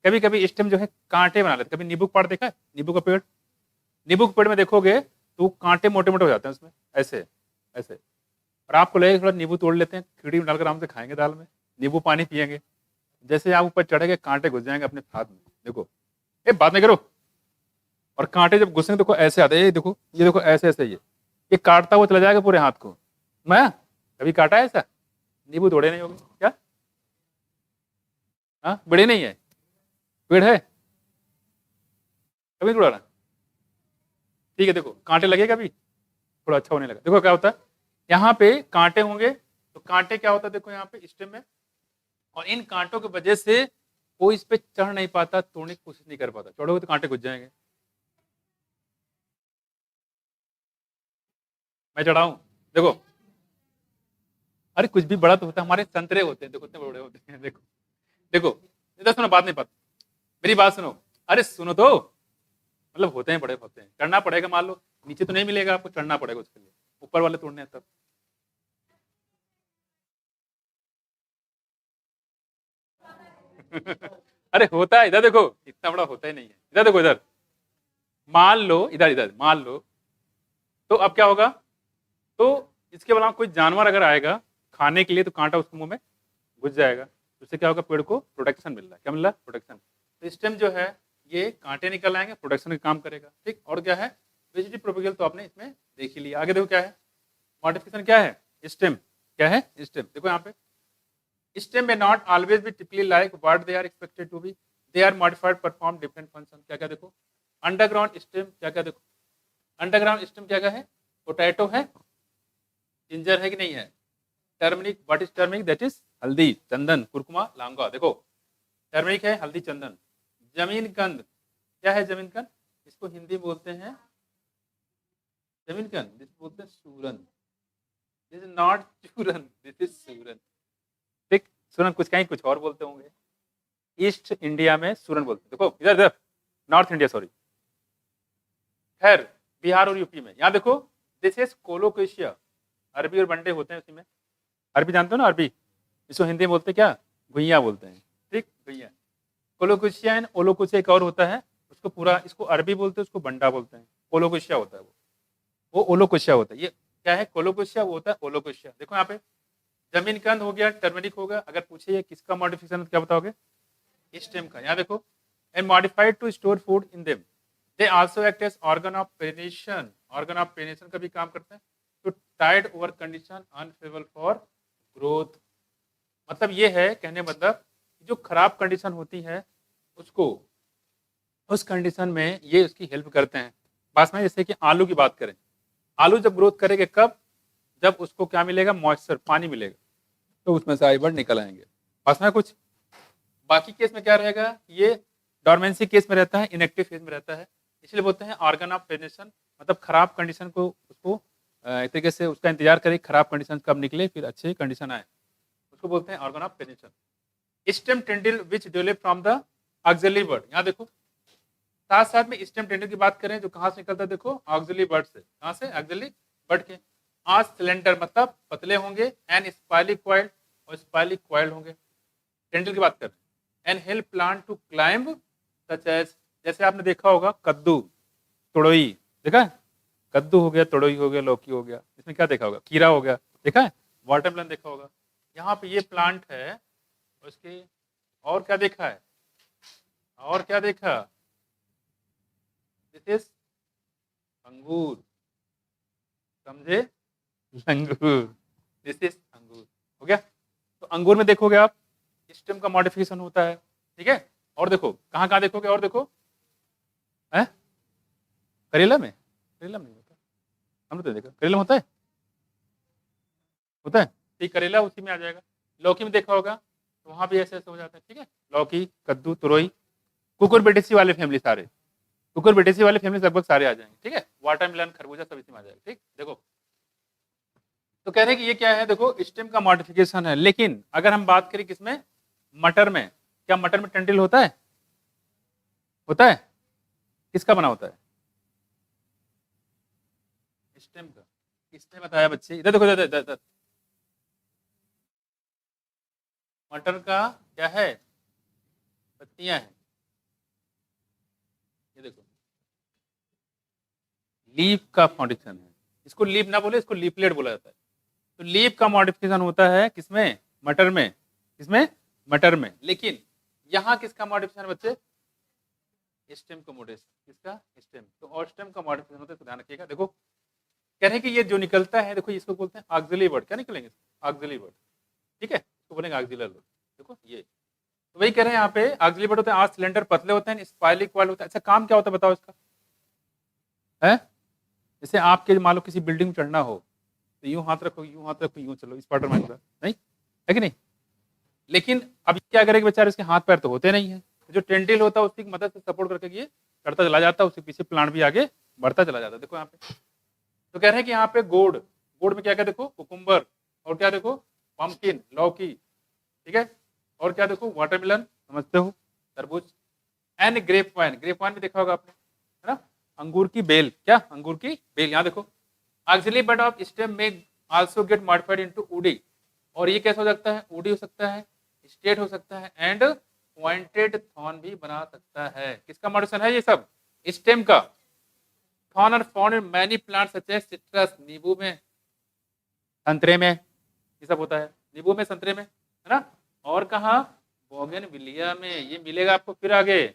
कभी कभी स्टेम जो है कांटे बना लेते। कभी नींबू का पेड़ देखा है? नींबू का पेड़, नींबू के पेड़ में देखोगे तो कांटे मोटे मोटे हो जाते हैं उसमें, ऐसे ऐसे। और आपको लगेगा थोड़ा नींबू तोड़ लेते हैं, खिचड़ी में डालकर आराम से खाएंगे, दाल में नींबू पानी पियेंगे, जैसे आप ऊपर चढ़ेंगे कांटे घुस जाएंगे अपने हाथ में। देखो ये बात नहीं करो। और कांटे जब घुसेंगे देखो ऐसे आते हैं, ये देखो ऐसे ऐसे ये काटता हुआ चला जाएगा पूरे हाथ को। मैं कभी काटा है ऐसा? नींबू तोड़े नहीं होगे क्या? हाँ, बड़े नहीं है, पेड़ है, कभी नहीं तोड़ा? ठीक है, देखो कांटे लगे कभी? थोड़ा अच्छा होने लगा। देखो क्या होता है, यहाँ पे कांटे होंगे तो कांटे क्या होता है? देखो यहाँ पे स्टेम में, और इन कांटों की वजह से कोई इस पे चढ़ नहीं पाता, तोड़ने की कोशिश नहीं कर पाता। चढ़ोगे तो कांटे घुस जाएंगे। मैं चढ़ाऊं? देखो, अरे कुछ भी बड़ा तो होता है, हमारे संतरे होते हैं, देखो इतने बड़े होते हैं। देखो देखो, इधर सुनो, बात नहीं पाती, मेरी बात सुनो। अरे सुनो तो, मतलब होते हैं, बड़े होते हैं, चढ़ना पड़ेगा। मान लो नीचे तो नहीं मिलेगा आपको, चढ़ना पड़ेगा उसके लिए, ऊपर वाले तोड़ने हैं तब। अरे होता है, इधर देखो, इतना बड़ा होता ही नहीं है। इधर देखो, इधर मान लो, इधर इधर मान लो, तो अब क्या होगा? तो इसके अलावा कोई जानवर अगर आएगा खाने के लिए तो कांटा उसके मुंह में घुस जाएगा। तो उससे क्या होगा? पेड़ को प्रोटेक्शन मिल रहा है। क्या मिल रहा है? प्रोटेक्शन। तो स्टेम जो है ये कांटे निकल आएंगे, प्रोटेक्शन का काम करेगा। ठीक, और क्या है? वेजिटेटिव प्रोपेगेल तो आपने इसमें देख ही लिया। आगे देखो क्या है मॉडिफिकेशन, क्या है? स्टेम। क्या है? स्टेम। देखो यहाँ पे stem may not always be typically like what they are expected to be, they are modified perform different function. क्या क्या देखो? अंडरग्राउंड स्टेम क्या क्या देखो? अंडरग्राउंड स्टेम क्या क्या है? पोटैटो है, जिंजर है कि नहीं है? Turmeric, what is turmeric? That is हल्दी, चंदन, कुरकुमा, लांगा। देखो टर्मरिक है, हल्दी, चंदन। जमीन कंद, क्या है जमीन कंद? इसको हिंदी बोलते हैं जमीन कंद, जिसको बोलते हैं सूरन। दिस इज नॉट चूरन, दिस इज सूरन। ठीक, सूरन कुछ कहीं कुछ और बोलते होंगे, ईस्ट इंडिया में सूरन बोलते हैं। देखो इधर इधर, नॉर्थ इंडिया सॉरी, खैर बिहार और यूपी में। यहाँ देखो, दिस इज कोलोकेशिया, अरबी और बंडे होते हैं उसी में। अरबी जानते हो ना, अरबी, इसको हिंदी में बोलते हैं क्या? घुइया बोलते हैं। ठीक, घुइया। कोलोकेशिया एंड ओलोकोशिया एक और होता है, उसको पूरा, इसको अरबी बोलते हैं, उसको बंडा बोलते हैं। कोलोकेशिया होता है वो ओलोकोशिया होता है। ये क्या है? कोलोकोशिया, वो होता है ओलोकोशिया। देखो यहाँ पे जमीन कंद हो गया, टर्मरिक होगा। अगर पूछे ये किसका मॉडिफिकेशन, क्या बताओगे? स्टेम का। यहाँ देखो, and modified to store food in them, they also act as organ of perennation, organ of perennation का भी काम करते हैं। तो tide over condition unfavourable for growth, मतलब ये है कहने मतलब जो खराब कंडीशन होती है उसको, उस कंडीशन में ये उसकी हेल्प करते हैं। बात में जैसे कि आलू की बात करें, आलू जब ग्रोथ करेगा कब? जब उसको क्या मिलेगा? मॉइस्चर, पानी मिलेगा, तो उसमें से आई बर्ड निकल आएंगे। बात में कुछ बाकी केस में क्या रहेगा? ये डॉर्मेंसी केस में रहता है, इनएक्टिव फेज में रहता है, इसलिए बोलते हैं ऑर्गन ऑफ पेनेशन। मतलब खराब कंडीशन को उसको एक तरीके से उसका इंतजार करें, खराब कंडीशन कब निकले फिर अच्छे कंडीशन आए, उसको बोलते हैं organ of perennation. Stem tendril which develop from the axillary bud. यहाँ देखो, साथ साथ में स्टेम टेंडिल की बात करें जो कहाँ से निकलता है? देखो ऑक्सिलरी बर्ड से। कहाँ से? ऑक्सिलरी बर्ड के। आज सिलेंडर मतलब पतले होंगे, एंड स्पाइली क्वाइल्ड, और स्पाइली क्वाइल्ड होंगे। टेंडिल की बात कर रहे हैं। And help plant to climb such as, जैसे आपने देखा होगा कद्दू, तोड़ोई, देखा है? कद्दू हो गया, तोड़ोई हो गया, लौकी हो गया, इसमें क्या देखा होगा? खीरा हो गया, देखा है? वाटरमेलन देखा होगा। यहाँ पे ये प्लांट है, उसके और क्या देखा है? और क्या देखा? दिस इज अंगूर, समझे? अंगूर, दिस इज अंगूर, हो गया। तो अंगूर में देखोगे आप स्टेम का मॉडिफिकेशन होता है, ठीक है। और देखो कहाँ कहाँ देखोगे, और देखो है करेला में, करेला में नहीं होता, हमने तो देखा करेला में होता है, होता है, ठीक, करेला उसी में आ जाएगा। लौकी में देखा होगा, तो वहां भी ऐसे ऐसे हो जाता है, ठीक है। लौकी, कद्दू, तुरई, कुकुरबिटेसी वाले फैमिली सारे, कुकुरबिटेसी वाले फैमिली लगभग सारे आ जाएंगे, ठीक है। वाटरमेलन, खरबूजा सब इसी में आ जाएगा, ठीक। देखो तो कह रहे हैं कि ये क्या है? देखो स्टेम का मॉडिफिकेशन है। लेकिन अगर हम बात करें किसमें? मटर में, क्या मटर में टंडिल होता है? होता है? किसका बना होता है? स्टेम का। किसने बताया बच्चे? इधर देखो, इधर इधर इधर। मटर का क्या है? पत्तियां हैं, ये देखो लीफ का मॉडिफिकेशन है। इसको लीफ ना बोले, इसको लीफलेट बोला जाता है। तो लीफ का मॉडिफिकेशन होता है किसमें? मटर में। किसमें? मटर में। लेकिन यहाँ किसका मॉडिफिकेशन बच्चे? स्टेम का मॉडिफिकेशन। किसका? स्टेम। तो और स्टेम का मॉडिफिकेशन होता है, तो ध्यान रखिएगा। देखो कह रहे हैं कि ये जो निकलता है, देखो इसको बोलते हैं ऑक्सिलरी वर्ड। क्या निकलेंगे? ऑक्सिलरी वर्ड, ठीक है, इसको बोलेंगे ऑक्सिलरी वर्ड। देखो ये तो वही कह रहे हैं यहाँ पे, ऑक्सिलरी वर्ड होता है। आज सिलेंडर पतले होते हैं, स्पाइरली कॉइल होता है। अच्छा काम क्या होता है बताओ इसका? है जैसे आपके मान लो किसी बिल्डिंग में चढ़ना हो, तो यूं हाथ रखो, यूं हाथ रखो, यूं चलो, स्पाइडर मैन का, नहीं है कि नहीं? लेकिन अब क्या करेंगे बेचारे, इसके हाथ पैर तो होते नहीं है। जो टेंडिल होता है उसकी मदद से सपोर्ट करके ये चढ़ता चला जाता है, उसके पीछे प्लांट भी आगे बढ़ता चला जाता है। देखो यहाँ पे तो कह रहे हैं कि यहाँ पे गोड, गोड में क्या क्या देखो? कुकुम्बर, और क्या देखो? पम्पकिन, लौकी, ठीक है। और क्या देखो? वाटरमेलन, समझते हो, तरबूज। And grape vine, grape vine भी देखा होगा आपने, है ना? अंगूर की बेल, क्या? अंगूर की बेल। यहाँ देखो ऑक्सिलरी बड ऑफ स्टेम में also get modified into woody, और ये कैसा हो सकता है? वुडी हो सकता है, स्ट्रेट हो सकता है, एंड पॉइंटेड थॉर्न भी बना सकता है। किसका मॉडिफिकेशन है ये सब? स्टेम का। Thorn are found in many plants such as citrus, नींबू में, संतरे में, ये सब होता है। नींबू में, संतरे में, है ना? और कहा? बोगनविलिया में। ये मिलेगा आपको फिर आगे,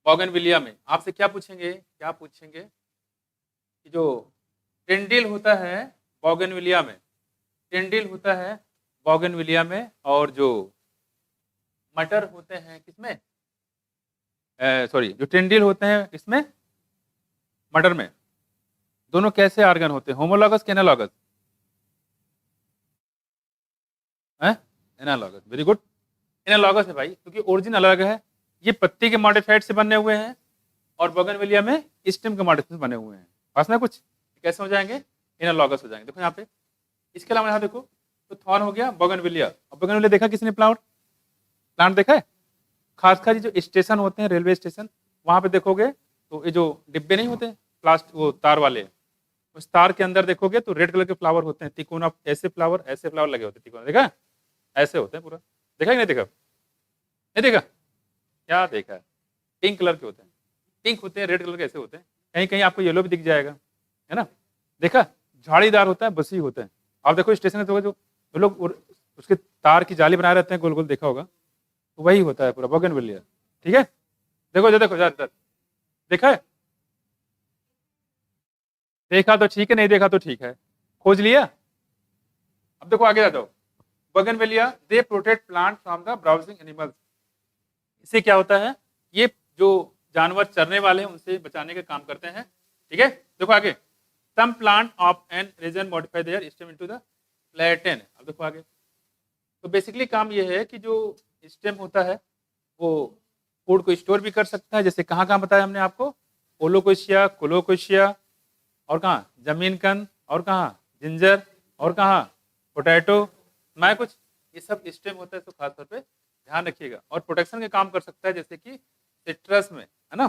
बोगनविलिया में। आपसे क्या पूछेंगे? क्या पूछेंगे कि जो टेंडिल होता है बोगनविलिया में, टेंडिल होता है बोगनविलिया में, और जो मटर होते हैं किसमें? सॉरी, जो टेंडिल होते हैं इसमें, मटर में, दोनों कैसे आर्गन होते हैं? होमोलॉगस के analogous? Analogous, very good, analogous है भाई, क्योंकि ओरिजिन अलग है, ये पत्ती के मॉडिफाइड से बने हुए हैं और बोगनविलिया में स्टेम के मॉडिफाइड से बने हुए हैं। पास ना कुछ कैसे हो जाएंगे, एनालॉगस हो जाएंगे। देखो यहाँ पे, इसके अलावा यहाँ देखो, तो थॉर्न हो गया, बोगनविलिया। और बोगनविलिया देखा किसने प्लांट देखा है? खासकर ये जो स्टेशन होते हैं, रेलवे स्टेशन, वहां पे देखोगे तो ये जो डिब्बे नहीं होते प्लास्टिक वो तार वाले, उस तार के अंदर देखोगे तो रेड कलर के फ्लावर होते हैं, तिकोना, ऐसे फ्लावर लगे होते हैं तिकोना, देखा? ऐसे होते हैं पूरा, देखा कि नहीं देखा? नहीं देखा? क्या देखा है? पिंक कलर के होते हैं, पिंक होते हैं, रेड कलर के ऐसे होते हैं, कहीं कहीं आपको येलो भी दिख जाएगा, है ना? देखा? झाड़ीदार होता है, बसी होते हैं। आप देखो स्टेशन पे जो लोग उसके तार की जाली बनाए रहते हैं गोल गोल, देखा होगा, तो वही होता है पूरा बोगनविलिया। ठीक है, देखो जो देखो ज्यादातर देखा है, देखा तो ठीक है, नहीं देखा तो ठीक है, खोज लिया। अब देखो आगे आ जाओ। Bougainvillea they protect plant from the browsing animals. इससे क्या होता है, ये जो जानवर चरने वाले हैं उनसे बचाने का काम करते हैं। ठीक है, देखो आगे, some plant of an region modify their stem into the flattened. अब देखो आगे, तो बेसिकली काम ये है कि जो स्टेम होता है वो फूड को स्टोर भी कर सकता है, जैसे कहाँ कहाँ बताया हमने आपको, ओलोकोशिया, कोलोकोशिया, और कहाँ जमीन कंद, और कहाँ जिंजर, और कहाँ पोटैटो, मैं कुछ, ये सब स्टेम होता है, तो खास तौर पे ध्यान रखिएगा। और प्रोटेक्शन के काम कर सकता है, जैसे कि सिट्रस में, है ना,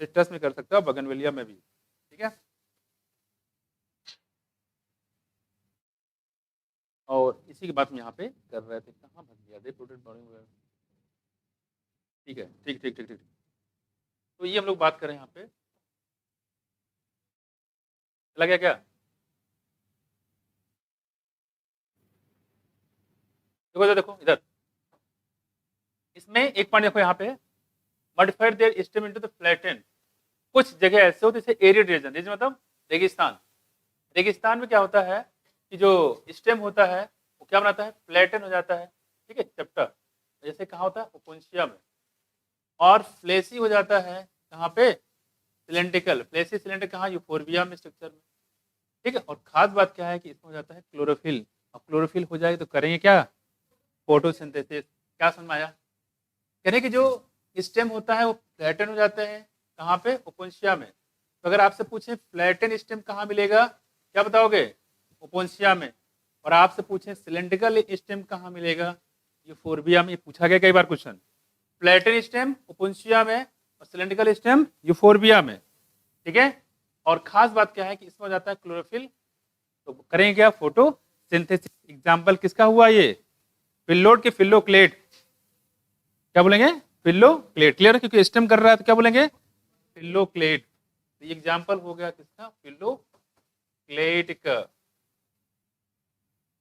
सिट्रस में कर सकता है, बोगनविलिया में भी। ठीक है, और इसी की बात हम यहाँ पे कर रहे थे, कहाँ भग गया दे प्रोटेक्ट बॉडी में। ठीक है, ठीक ठीक ठीक ठीक, तो ये हम लोग बात करें यहाँ पे, चला गया क्या? देखो देखो इधर, इसमें एक पॉइंट देखो यहाँ पे, modified their stem into the flattened. कुछ जगह ऐसे होते जैसे एरिड रीजन, रीजन मतलब रेगिस्तान। रेगिस्तान में क्या होता है कि जो स्टेम होता है वो क्या बनाता है, फ्लैटन हो जाता है। ठीक है, चैप्टर, जैसे कहाँ होता है, ओपोन्शिया में। और फ्लेसी हो जाता है कहाँ पे, सिलेंड्रिकल, फ्लेसी सिलेंडर कहाँ, यूफोरबिया में, स्ट्रक्चर में। ठीक है, और खास बात क्या है कि इसमें हो जाता है क्लोरोफिल। अब क्लोरोफिल हो जाएगी तो करेंगे क्या, फोटोसिंथेसिस। क्या समझ में आया? कहने कि जो स्टेम होता है वो फ्लैटन हो जाते हैं कहाँ पे, ओपोन्शिया में। तो अगर आपसे पूछे फ्लैटन स्टेम कहाँ मिलेगा, क्या बताओगे, ओपोन्शिया में। और आपसे पूछे सिलेंड्रिकल स्टेम कहाँ मिलेगा, यूफोरबिया में। पूछा गया कई बार क्वेश्चन, फ्लैटन स्टेम ओपोन्शिया में और सिलेंड्रिकल स्टेम यूफोरबिया में। ठीक है, और खास बात क्या है कि इसमें हो जाता है क्लोरोफिल। तो करेंगे क्या, फोटो सिंथेसिस। एग्जाम्पल किसका हुआ ये, फिल्लोड के फिल्लोक्लेट। क्या बोलेंगे, फिल्लोक्लेट। क्लियर है, क्योंकि स्टेम कर रहा है तो क्या बोलेंगे, फिल्लोक्लेट। तो ये एग्जाम्पल हो गया किसका, फिल्लोक्लेट का।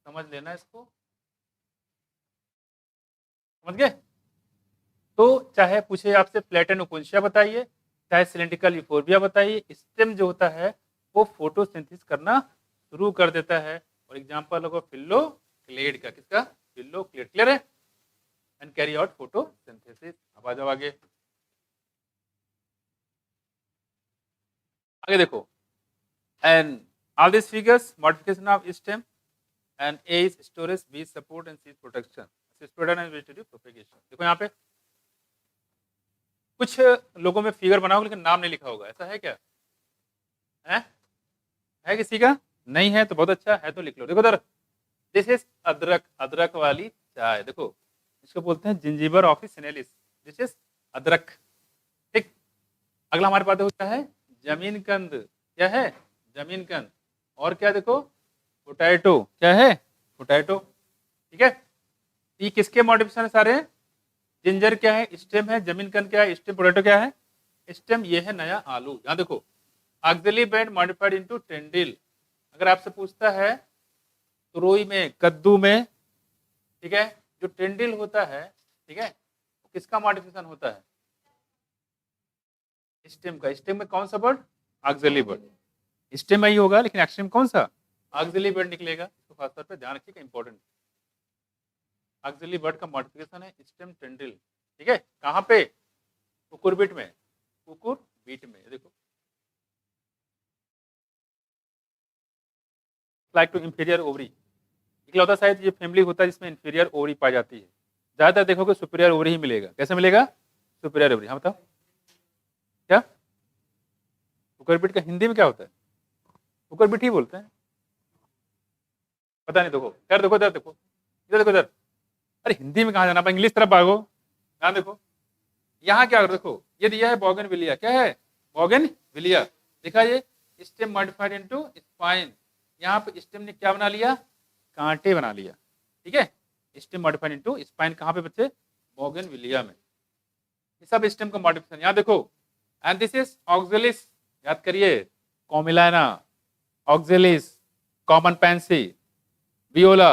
समझ लेना इसको, समझ गए? तो चाहे पूछे आपसे फ्लैटन ओपोन्शिया बताइए, चाहे सिलेंड्रिकल यूफोरबिया बताइए, स्टेम जो होता है वो फोटोसिंथेसिस करना शुरू कर देता है। और एग्जांपल होगा फिल्लोक्लेट का, किसका, फिल्लोक्लेट। क्लियर है, एंड कैरी आउट फोटोसिंथेसिस। अब आ जाओ आगे, आगे देखो, and all this figures modification of stem and A is storage, B support and C protection, spread and vegetative propagation. देखो यहाँ पे कुछ लोगों में फिगर बना होगा लेकिन नाम नहीं लिखा होगा, ऐसा है क्या, है किसी का? नहीं है तो बहुत अच्छा है, तो लिख लो। देखो इधर, दिस इज अदरक, अदरक वाली चाय। देखो इसको बोलते हैं जिंजीबर ऑफिसिनेलिस, दिस इज अदरक। ठीक, अगला हमारे पास होता है जमीन कंद। क्या है, जमीन कंद। और क्या देखो, पोटैटो। क्या है, पोटैटो। ठीक है, ये किसके मॉडिफिकेशन है सारे, जिंजर क्या है, स्टेम है, जमीन कंद क्या है, स्टेम, पोटैटो क्या है, स्टेम। ये है नया आलू। यहाँ देखो, ऑक्सिलरी बैंड मॉडिफाइड इनटू टेंडिल। अगर आपसे पूछता है तुरई में, कद्दू में, ठीक है, जो टेंडिल होता है, ठीक है, किसका मॉडिफिकेशन होता है, स्टेम का। स्टेम में कौन सा वर्ड, ऑक्सिलरी वर्ड। स्टेम ही होगा लेकिन एक्सट्रीम कौन सा, ऑक्सिलरी वर्ड निकलेगा। तो खासतौर पे ध्यान रखिएगा, इंपॉर्टेंट। ऑक्सिलरी वर्ड का मॉडिफिकेशन है स्टेम टेंडिल। ठीक है, कहाँ पे, कुकुरबिट में, कुकुरबिट में। देखो लाइक टू इंफीरियर ओवरी, इकलौता शायद ये फैमिली होता है जिसमें इंफीरियर ओवरी पाई जाती है। ज्यादातर देखोगे सुपीरियर ओवरी ही मिलेगा। कैसे मिलेगा, सुपीरियर ओवरी। हाँ बताओ क्या कुकुरबिट का हिंदी में क्या होता है? कुकुरबिट ही बोलते हैं, पता नहीं। देखो इधर देखो, इधर देखो, इधर देखो, इधर। अरे हिंदी में कहाँ जाना, आप इंग्लिश तरफ भागो। यहाँ देखो, यहाँ क्या देखो, ये दिया है बोगनविलिया। क्या है? बोगनविलिया। देखा ये स्टेम मॉडिफाइड इनटू स्पाइन। यहाँ पे स्टेम ने क्या बना लिया? कांटे बना लिया। ठीक है, स्टेम मॉडिफाइड इनटू स्पाइन कहाँ पे बच्चे? बोगनविलिया में। ये सब स्टेम का मॉडिफिकेशन। यहाँ देखो, एंड दिस इज ऑक्जेलिस। याद करिए, कॉमिलाना, ऑक्जेलिस, कॉमन पैंसी, वियोला।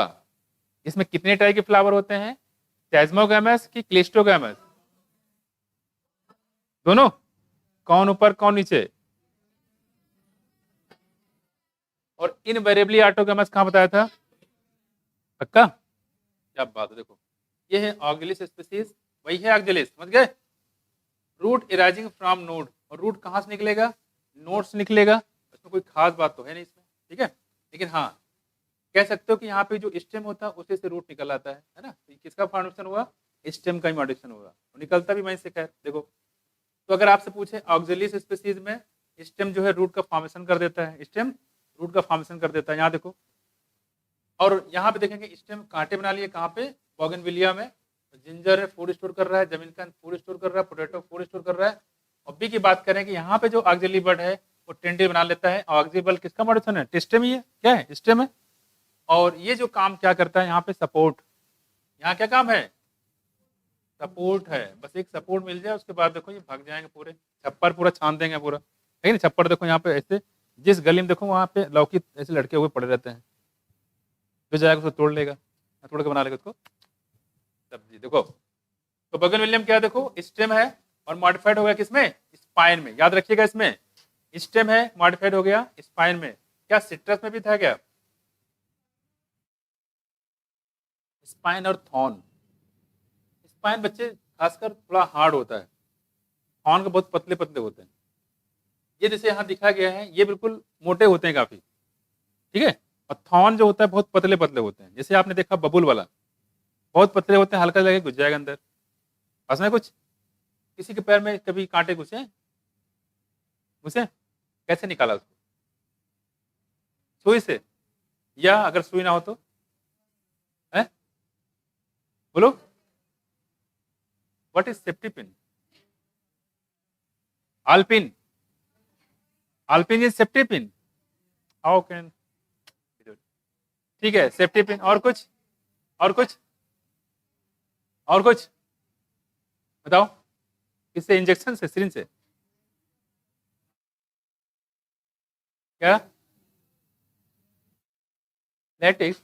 इसमें कितने टाइप के फ्लावर होते हैं? टेस्मोगैमस की क्लिस्टोगैमस? दोनों। कौन ऊपर कौन नीचे? और इनवेरिएबली ऑटोगैमस कहां बताया था? पक्का? क्या बात है। देखो ये है ऑक्जेलिस स्पीसीज, वही है ऑक्जेलिस, समझ गए? Root arising from node. और रूट कहां से निकलेगा? नोड से निकलेगा। इसमें कोई खास बात तो है नहीं इसमें, ठीक है। लेकिन हाँ, कह सकते हो कि यहाँ पे जो स्टेम होता है उसी से रूट निकल आता है ना। तो किसका फॉर्मेशन हुआ? स्टेम का ही मॉडिफिकेशन हुआ, तो निकलता भी वहीं से। खैर देखो, तो अगर आपसे पूछे ऑक्जेलिस स्पीसीज में स्टेम जो है रूट का फॉर्मेशन कर देता है, स्टेम रूट का फॉर्मेशन कर देता है। यहाँ देखो, और यहाँ पे देखेंगे स्टेम कांटे बना लिए। कहाँ पे? बोगनविलिया में। जिंजर है फूड स्टोर कर रहा है, जमीन का फूड स्टोर कर रहा है, पोटैटो फूड स्टोर कर रहा है। और बी की बात करें कि यहाँ पे जो ऑक्जेली बर्ड है वो टेंडे बना लेता है। ऑक्जेली बर्ड किसका मॉडिफिकेशन है? स्टेम ही है। क्या है? स्टेम है। और ये जो काम क्या करता है यहाँ पे? सपोर्ट। यहाँ क्या काम है? सपोर्ट है। बस एक सपोर्ट मिल जाए, उसके बाद देखो ये भाग जाएंगे, पूरे छप्पर पूरा छान देंगे पूरा। है ना? छप्पर देखो यहाँ पे ऐसे, जिस गली में देखो वहाँ पे लौकी ऐसे लटके हुए पड़े रहते हैं, जो जाएगा उसको तोड़ लेगा, तोड़ के बना लेगा उसको सब्जी। देखो तो बोगनविलिया क्या देखो, स्टेम है और मॉडिफाइड हो गया किसमें? स्पाइन में। याद रखिएगा, इसमें स्टेम है, मॉडिफाइड हो गया स्पाइन में। क्या सिट्रस में भी था क्या? स्पाइन और थॉर्न। स्पाइन बच्चे खासकर थोड़ा हार्ड होता है, थॉर्न के बहुत पतले पतले होते हैं। ये जैसे यहाँ दिखा गया है, ये बिल्कुल मोटे होते हैं काफी, ठीक है। और थॉर्न जो होता है बहुत पतले पतले होते हैं। जैसे आपने देखा बबुल वाला, बहुत पतले होते हैं, हल्का लगे घुस जाएगा अंदर। उसमें कुछ किसी के पैर में कभी कांटे घुसे? घुसे? कैसे निकाला उसको? सुई से? या अगर सुई ना हो तो? है? बोलो, व्हाट इज सेफ्टी पिन? आलपिन। आलपिन is safety pin. How can? ठीक है, सेफ्टी पिन। और कुछ? और कुछ? और कुछ बताओ। किससे? इंजेक्शन से? सिरिंज से? क्या? लेटिक्स।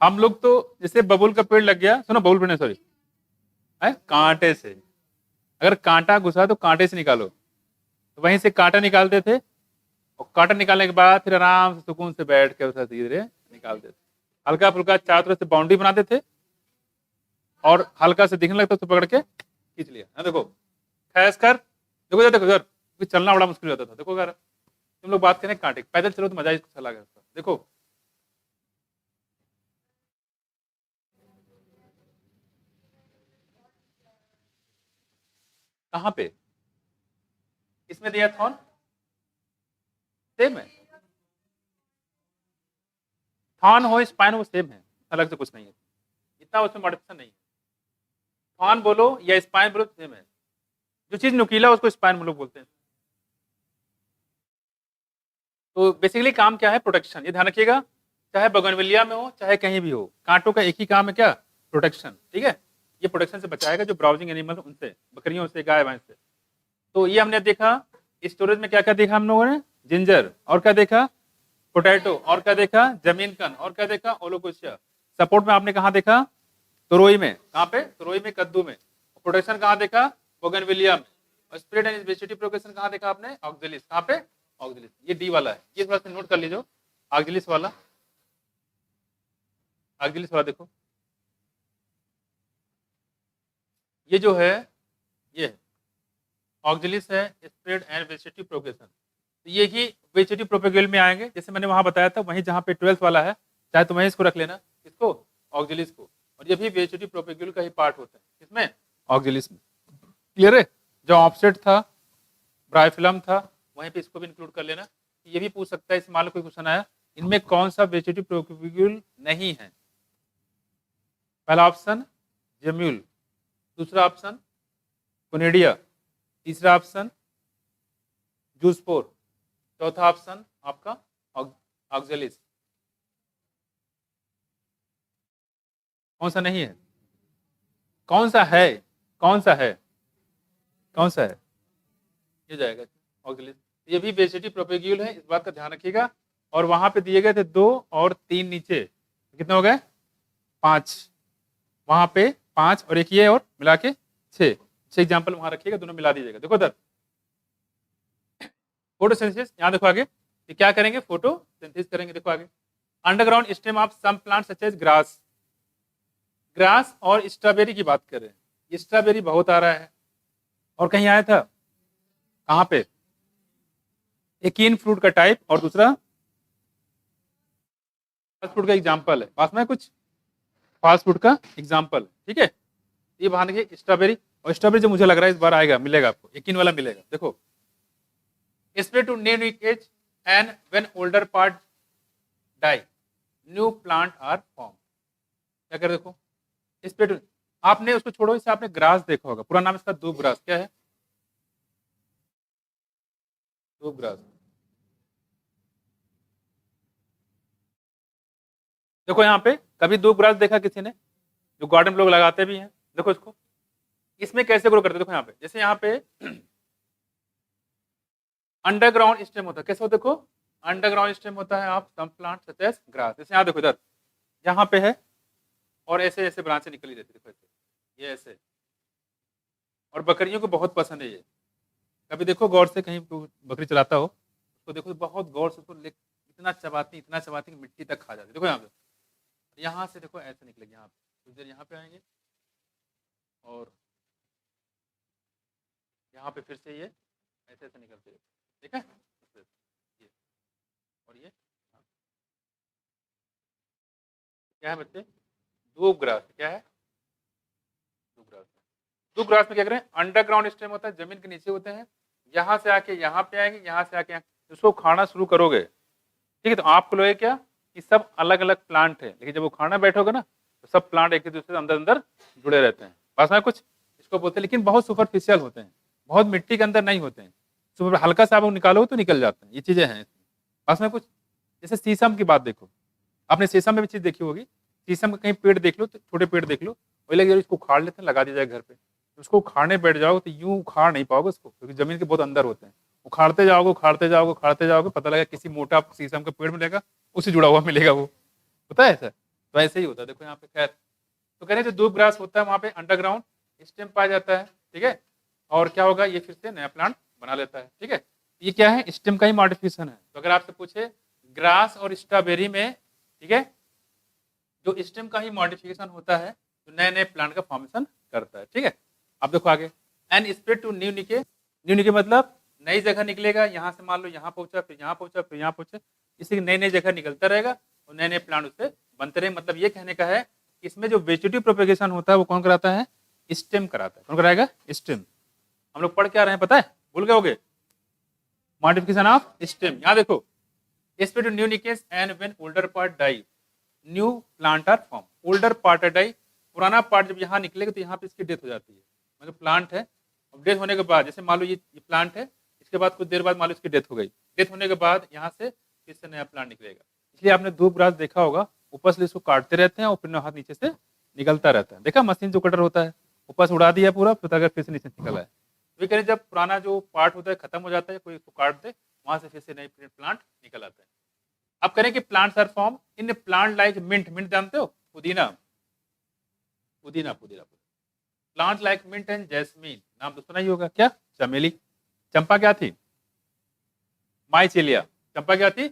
हम लोग तो जैसे बबुल का पेड़ लग गया, सुनो, बबुल पेड़ सॉरी, है कांटे से। अगर कांटा घुसा तो कांटे से निकालो, तो वहीं से कांटा निकालते थे। और कांटा निकालने के बाद फिर आराम से सुकून से बैठ के उसे धीरे निकालते थे। हल्का फुल्का चारों तरफ से बाउंड्री बनाते थे, और हल्का से दिखने लगता तो पकड़ के खींच लिया। हाँ देखो, खैस कर देखो, देखो सर, चलना बड़ा मुश्किल होता था। देखो अगर तुम लोग बात करें कांटे, पैदल चलो तो मजा ही अच्छा लगा। देखो कहाँ पे? इसमें दिया थॉर्न, सेम है। थॉर्न हो स्पाइन हो सेम है, अलग से कुछ नहीं है, इतना उसमें मॉडिफिकेशन नहीं है। थॉर्न बोलो या स्पाइन बोलो सेम है। जो चीज नुकीला उसको स्पाइन हम लोग बोलते हैं। तो बेसिकली काम क्या है? प्रोटेक्शन। ये ध्यान रखिएगा, चाहे बोगनविलिया में हो चाहे कहीं भी हो, कांटों का एक ही काम है, क्या? प्रोटेक्शन। ठीक है, ये प्रोटेक्शन से बचाएगा जो ब्राउजिंग एनिमल उनसे, बकरियों से, गाय भैंस से। तो ये हमने देखा स्टोरेज में क्या क्या देखा हम लोगों ने? जिंजर, और क्या देखा? पोटैटो, और क्या देखा? जमीन कन, और क्या देखा? ओलोकोसिया। सपोर्ट में आपने कहाँ देखा? तुरोई में। कहाँ पे? तुरोई में, कद्दू में। प्रोटेक्शन कहाँ देखा? बोगनविलिया में। और स्प्रेड एंड वेजिटेटिव प्रोटेक्शन कहाँ देखा आपने? ऑक्जेलिस। कहाँ पे? ऑक्जेलिस। ये डी वाला है, ये थोड़ा सा नोट कर लीजिए। ऑक्जेलिस वाला, ऑक्जेलिस वाला देखो, ये जो है ये ऑक्जेलिस है, स्प्रेड एंड वेजिटेटिव प्रोपेगेशन। तो ये ही वेजिटेटिव प्रोपेगेल में आएंगे, जैसे मैंने वहां बताया था, वहीं जहाँ पे 12th वाला है, चाहे तो वहीं इसको रख लेना, इसको, ऑक्जेलिस को। और ये भी वेजिटेटिव प्रोपेगेल का ही पार्ट होता है, इसमें ऑक्जेलिस में। क्लियर है? जो ऑफसेट था, ब्राइफिलम था, वहीं पे इसको भी इंक्लूड कर लेना। ये भी पूछ सकता है, इस मान लो कोई क्वेश्चन आया, इनमें कौन सा वेजिटेटिव प्रोपिग्यूल नहीं है? पहला ऑप्शन जेम्यूल, दूसरा ऑप्शन कोनिडिया, तीसरा ऑप्शन जूस्पोर, चौथा ऑप्शन आपका ऑक्जेलिस। कौन सा नहीं है? कौन सा है? कौन सा है? कौन सा है? ये जाएगा ऑक्जेलिस। ये भी वेजिटेटिव प्रोपेग्यूल है, इस बात का ध्यान रखिएगा। और वहां पे दिए गए थे 2 और 3 नीचे, कितने हो गए? 5। वहां पे 5 और एक ये और मिला के 6 एग्जाम्पल वहां रखिएगा, दोनों मिला दीजिएगा। देखो इधर फोटोसिंथेसिस, यहाँ देखो आगे कि क्या करेंगे, फोटोसिंथेसिस करेंगे। देखो आगे, underground stem of some plant such as grass. Grass और स्ट्रॉबेरी की बात कर रहे हैं। स्ट्रॉबेरी बहुत आ रहा है, और कहीं आया था कहां पे? एकीन फ्रूट का टाइप, और दूसरा फास्ट फूड का एग्जाम्पल है। पास में कुछ फास्ट फूड का एग्जाम्पल, ठीक है? ये बाहर देखिए स्ट्रॉबेरी, और स्ट्रॉबेरी जो मुझे लग रहा है इस बार आएगा, मिलेगा आपको, एकीन वाला मिलेगा। देखो, spread to new leakage and when older part die new plant are form. क्या कर, देखो स्प्रे टू, आपने उसको छोड़ो, इसे आपने ग्रास देखा होगा, पूरा नाम इसका दूब ग्रास। क्या है? दूब ग्रास। देखो यहाँ पे कभी दूब ग्रास देखा किसी ने? जो गार्डन में लोग लगाते भी हैं, देखो इसको, इसमें कैसे ग्रो करते हैं। देखो यहाँ पे, जैसे यहाँ पे अंडरग्राउंड स्टेम होता है, कैसे होता है? देखो अंडरग्राउंड स्टेम होता है आप some plant such as grass. जैसे यहाँ देखो, इधर यहाँ पे है, और ऐसे ऐसे ब्रांचें निकली रहती है, देखो ऐसे, ये ऐसे। और बकरियों को बहुत पसंद है ये। कभी देखो गौर से, कहीं बकरी चलाता हो उसको देखो, बहुत गौर से उसको इतना चबाती कि मिट्टी तक खा जाती है। देखो यहाँ पे, यहाँ से देखो ऐसे निकलेगी, यहाँ पे कुछ देर यहाँ पे आएंगे, और यहाँ पे फिर से ये ऐसे ऐसे निकलते हैं, ठीक है? ये और ये क्या है बच्चे? दूब ग्रास। क्या है? दूब ग्रास। दूब ग्रास में क्या करें, अंडरग्राउंड स्टेम होता है, जमीन के नीचे होते हैं, यहाँ से आके यहाँ पे आएंगे, यहाँ से आके उसको खाना शुरू करोगे, ठीक है? तो आपको लोगे क्या कि सब अलग अलग प्लांट है, लेकिन जब वो खाना बैठोगे ना, तो सब प्लांट एक दूसरे से अंदर अंदर जुड़े रहते हैं। पास में कुछ इसको बोलते हैं, लेकिन बहुत सुपरफिशियल होते हैं, बहुत मिट्टी के अंदर नहीं होते हैं। सुपर हल्का सा आप निकालो तो निकल जाते हैं, ये चीजें हैं। पास में कुछ, जैसे शीशम की बात देखो, आपने शीशम में भी चीज देखी होगी, शीशम का कहीं पेड़ देख लो, तो छोटे पेड़ देख लो, वही लगे इसको उखाड़ लेते हैं, लगा दिया जाए घर पे, उसको उखाड़ने बैठ जाओ तो यूं उखाड़ नहीं पाओगे उसको, क्योंकि जमीन के बहुत अंदर होते हैं। उखाड़ते जाओगे उखाड़ते जाओगे उखाड़ते जाओगे, पता लगा किसी मोटा शीशम का पेड़ मिलेगा, उससे जुड़ा हुआ मिलेगा, वो होता है ऐसा। तो ऐसे ही होता है, देखो यहाँ पे। खैर, तो कह रहे जो दूब ग्रास होता है वहां पे अंडरग्राउंड स्टेम पाया जाता है, ठीक है? और क्या होगा, ये फिर से नया प्लांट बना लेता है, ठीक है? ये क्या है? स्टेम का ही मॉडिफिकेशन है। तो अगर आपसे पूछे ग्रास और स्ट्रॉबेरी में, ठीक है, जो स्टेम का ही मॉडिफिकेशन होता है, तो नए नए प्लांट का फॉर्मेशन करता है, ठीक है? अब देखो आगे, एंड स्प्रेड टू न्यू निके। न्यू निके मतलब नई जगह निकलेगा, यहाँ से मान लो यहाँ पहुंचा, फिर यहाँ पहुंचा, फिर यहाँ पहुंचा, इसी नई नई जगह निकलता रहेगा, और नए नए प्लांट उससे बनते रहे। मतलब ये कहने का है कि इसमें जो वेजिटेटिव प्रोपेगेशन होता है वो कौन कराता है? स्टेम कराता है। कौन कराएगा? स्टेम। हम लोग पढ़ क्या रहे हैं पता है? भूल गए होगे? Modification of stem. यहाँ देखो, spread to new niches and when older part die new plant are form. Older part die, पुराना पार्ट जब यहाँ निकलेगा तो यहाँ पे इसकी डेथ हो जाती है, मतलब प्लांट है, अब डेथ होने के बाद, जैसे मान लो ये प्लांट है, इसके बाद कुछ देर बाद मान लो इसकी डेथ हो गई, डेथ होने के बाद यहाँ से फिर से नया प्लांट निकलेगा। इसलिए आपने दूब ग्रास देखा होगा, ऊपर से इसको काटते रहते हैं और फिर हाथ नीचे से निकलता रहता है। देखा मशीन जो कटर होता है, ऊपर से उड़ा दिया पूरा, फिर से नीचे निकला है। तो कह रहे जब पुराना जो पार्ट होता है खत्म हो जाता है, कोई इसको काट दे, वहां से फिर से नई प्लांट निकल आता है। अब करें कि plants are form in plant like mint. Mint जानते हो? पुदीना, पुदीना पुदीना। Plant like mint and jasmine, नाम तो सुना ही होगा। क्या? चमेली। चंपा क्या थी? माइचेलिया। चंपा क्या थी?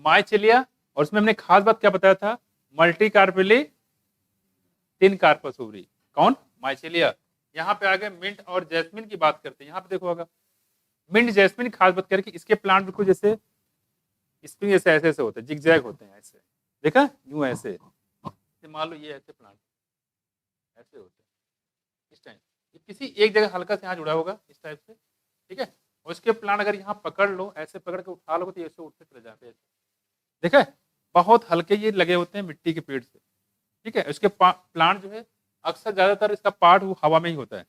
माइचेलिया। और उसमें हमने खास बात क्या बताया था? मल्टी कार्पेली तीन कार्पस ओवरी। कौन? माइचेलिया। यहाँ पे आगे मिंट और जैस्मिन की बात करते हैं। यहाँ पे देखो होगा मिंट जैस्मिन, खास बात करके इसके प्लांट बिल्कुल जैसे स्प्रिंग ऐसे ऐसे ऐसे होते हैं, जिगजैग होते हैं ऐसे, देखा यूं ऐसे। मान लो ये ऐसे प्लांट ऐसे होते हैं इस टाइम, ये किसी एक जगह हल्का से यहाँ जुड़ा होगा इस टाइप से, ठीक है। और उसके प्लांट अगर यहाँ पकड़ लो, ऐसे पकड़ के उठा लो तो ऐसे उठते चले जाते हैं, देखा है? बहुत हल्के ये लगे होते हैं मिट्टी के पेड़ से, ठीक है। उसके प्लांट जो है अक्सर ज़्यादातर इसका पार्ट वो हवा में ही होता है,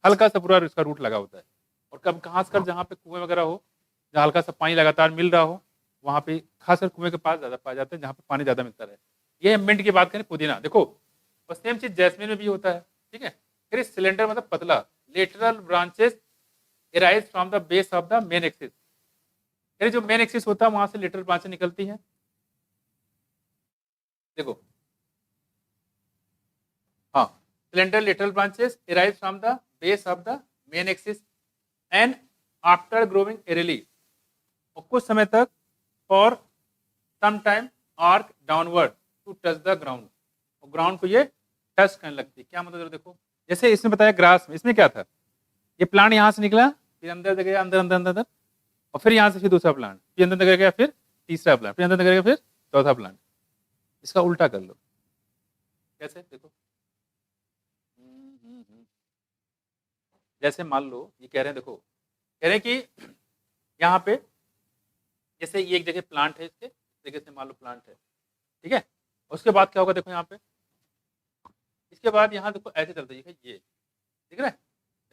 हल्का सा पूरा इसका रूट लगा होता है। और कब खासकर जहाँ पे कुएं वगैरह हो, जहाँ हल्का सा पानी लगातार मिल रहा हो, वहाँ पे खासकर कुएं के पास ज़्यादा पाए जाते हैं, जहाँ पे पानी ज़्यादा मिलता रहे। ये मिंट की बात करें, पुदीना देखो, और सेम चीज़ जैस्मिन में भी होता है, ठीक है। फिर सिलेंडर मतलब पतला, lateral branches arise from the base of the main axis. जो मेन एक्सिस होता है वहां से लेटरल ब्रांचेस निकलती हैं, देखो, हाँ, slender lateral branches arise from the base of the main axis and after growing aerially, और कुछ समय तक for some time arch downward to touch the ground, और ग्राउंड को ये टच करने लगती है। क्या मतलब देखो, जैसे इसमें बताया ग्रास में, इसमें क्या था, ये प्लांट यहाँ से निकला, फिर अंदर गया, अंदर अंदर अंदर अंदर, और फिर यहाँ से फिर दूसरा प्लांट, फिर अंदर गया, फिर तीसरा प्लांट, फिर अंदर गया, फिर चौथा प्लांट। इसका उल्टा कर लो, कैसे देखो, जैसे मान लो ये कह रहे हैं, देखो कह रहे हैं कि यहाँ पे जैसे ये एक जगह प्लांट है, इसके जगह से मान लो प्लांट है, ठीक है। उसके बाद क्या होगा, देखो यहाँ पे, इसके बाद यहाँ देखो ऐसे चलता है, ये दिख रहा है,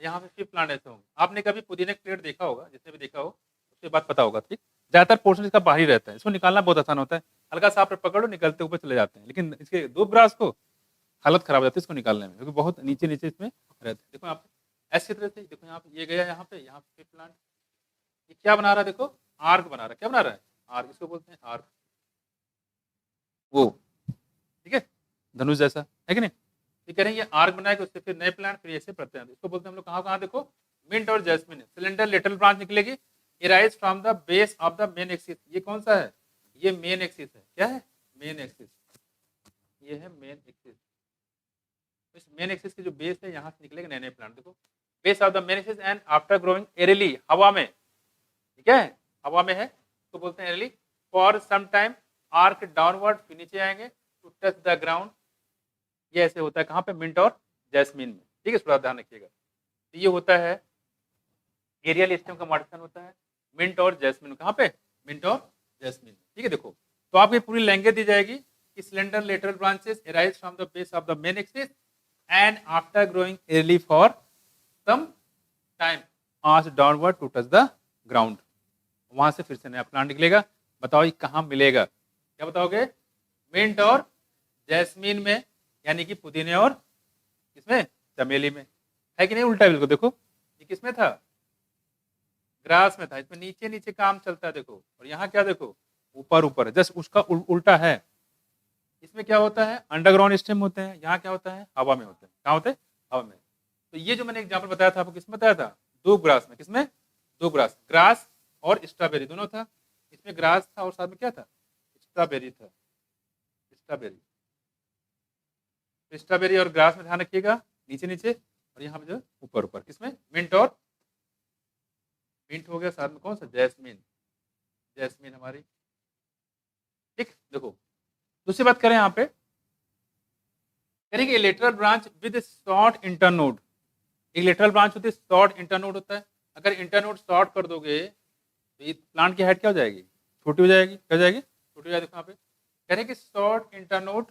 यहाँ पे फिर प्लांट ऐसे होंगे। आपने कभी पुदीने का पेड़ देखा होगा, जिसने भी देखा हो उसके बाद पता होगा, ठीक। ज्यादातर पोर्शन इसका बाहर ही रहता है, इसको निकालना बहुत आसान होता है, हल्का सा आप पकड़ो, निकलते ऊपर चले जाते हैं। लेकिन इसके दो ग्रास को हालत खराब हो जाती है इसको निकालने में, क्योंकि बहुत नीचे नीचे इसमें रहते हैं। देखो यहाँ पे ऐसी तरह से, देखो यहाँ पे ये गया, यहाँ पे प्लांट, ये क्या बना रहा है, देखो आर्क बना रहा है। क्या बना रहा है, आर्क, इसको बोलते हैं आर्क, वो, ठीक है, धनुष जैसा है कि नहीं। ये कह रहे हैं ये आर्क बनाएगा, उससे फिर नए प्लांट, फिर ऐसे पड़ते हैं। इसको बोलते हैं हम लोग कहाँ कहाँ, देखो मिंट और जैस्मिन, सिलेंडर लेटरल ब्रांच निकलेगी, arise from the base of the main axis. ये कौन सा है, ये मेन एक्सिस है। क्या है, मेन एक्सिस, ये है मेन एक्सिस। इस मेन एक्सिस की जो बेस है, यहाँ से निकलेगा नए नए प्लांट। देखो base of the main axis and after growing aerially, हवा में, ठीक है, हवा में है, तो बोलते हैं aerially, for some time arch downward, फिर नीचे आएंगे टू टच द ग्राउंड। ये ऐसे होता है कहाँ पे, मिंट और जैस्मिन में, ठीक है, थोड़ा ध्यान रखिएगा। तो ये होता है एरियल स्टेम का मॉडिफिकेशन होता है मिंट और जैस्मिन, कहाँ पे, मिंट और जैस्मिन, ठीक है। देखो तो आपकी पूरी लैंग्वेज दी जाएगी कि slender lateral branches arise from the base of the main axis and after growing aerially for some time arch downward to touch the ground, वहां से फिर से नया प्लांट निकलेगा। बताओ ये कहाँ मिलेगा, क्या बताओगे, मिंट और जैस्मिन में, यानी कि पुदीने और किसमें, चमेली में, है कि नहीं। उल्टा बिल्कुल, देखो ये किसमें था, ग्रास में था, इसमें नीचे नीचे काम चलता है, देखो। और यहाँ क्या, देखो ऊपर ऊपर है, जस्ट उसका उल्टा है। इसमें क्या होता है, अंडरग्राउंड स्टेम होते हैं, यहाँ क्या होता है, हवा में होते हैं। कहाँ होते हैं, हवा में। तो ये जो मैंने एग्जाम्पल बताया था आपको, किसमें बताया था, दो ग्रास में, किसमें, दो ग्रास, ग्रास और स्ट्रॉबेरी दोनों था। इसमें ग्रास था और साथ में क्या था, स्ट्रॉबेरी था, स्ट्रॉबेरी। स्ट्रॉबेरी और ग्रास में ध्यान रखिएगा, नीचे नीचे, और यहाँ पे जो ऊपर ऊपर, किसमें, मिंट और, मिंट हो गया, साथ में कौन सा, जैस्मिन, जैस्मिन हमारी, ठीक। देखो दूसरी बात करें यहाँ पे, करेंगे lateral branch with short internode. एक लेटरल ब्रांच होती है, शॉर्ट इंटरनोड होता है। अगर इंटरनोड शॉर्ट कर दोगे तो ये प्लांट की हाइट क्या हो जाएगी, छोटी हो जाएगी, क्या हो जाएगी, छोटी हो जाएगी। देखो यहाँ पे कह रहे हैं कि शॉर्ट इंटरनोड,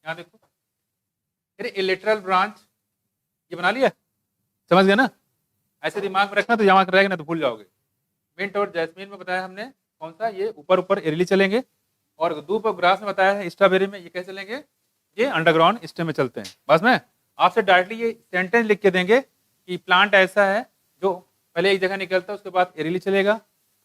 यहाँ देखो कह रहे लेटरल ब्रांच, ये बना लिया, समझ गया ना। ऐसे दिमाग में रखना, तो यहाँ रहेगा ना तो भूल जाओगे। मिंट और जैस्मिन में बताया हमने कौन सा, ये ऊपर ऊपर एरली चलेंगे, और धूप और ग्रास में बताया है स्ट्रॉबेरी में, ये कैसे चलेंगे, ये अंडरग्राउंड स्टेम में चलते हैं। बस में आपसे डायरेक्टली ये सेंटेंस लिख के देंगे कि प्लांट ऐसा है जो पहले एक जगह निकलता है, उसके बाद एरली चलेगा,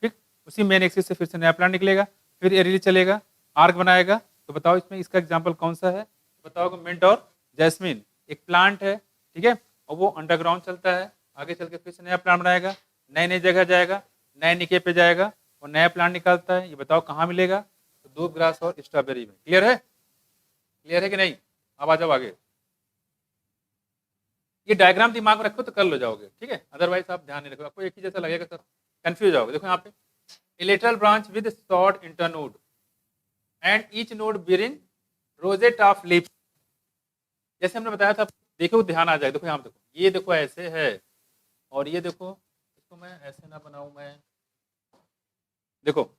ठीक, उसी मेन एक्सिस से फिर से नया प्लांट निकलेगा, फिर एरली चलेगा, आर्क बनाएगा। तो बताओ इसमें इसका एग्जाम्पल कौन सा है, बताओ। मिंट और जैस्मिन एक प्लांट है, ठीक है, और वो अंडरग्राउंड चलता है, आगे चल के फिर से नया प्लांट बनाएगा, नई नई जगह जाएगा, नए निके पे जाएगा और नया प्लांट निकालता है। ये बताओ कहाँ मिलेगा, तो दूब ग्रास और स्ट्रॉबेरी में। क्लियर है, क्लियर है कि नहीं, अब आ जाओ आगे। ये डायग्राम दिमाग में रखो तो कर लो जाओगे, ठीक है, अदरवाइज आप ध्यान नहीं रखो, आपको एक ही जैसा लगेगा सर, कंफ्यूज होगे। देखो यहाँ पे lateral branch with short internode and each node bearing rosette of leaf. जैसे हमने बताया था देखो ध्यान आ जाए, देखो यहाँ पे देखो, ये देखो ऐसे है, और ये देखो, इसको मैं ऐसे ना बनाऊं मैं, देखो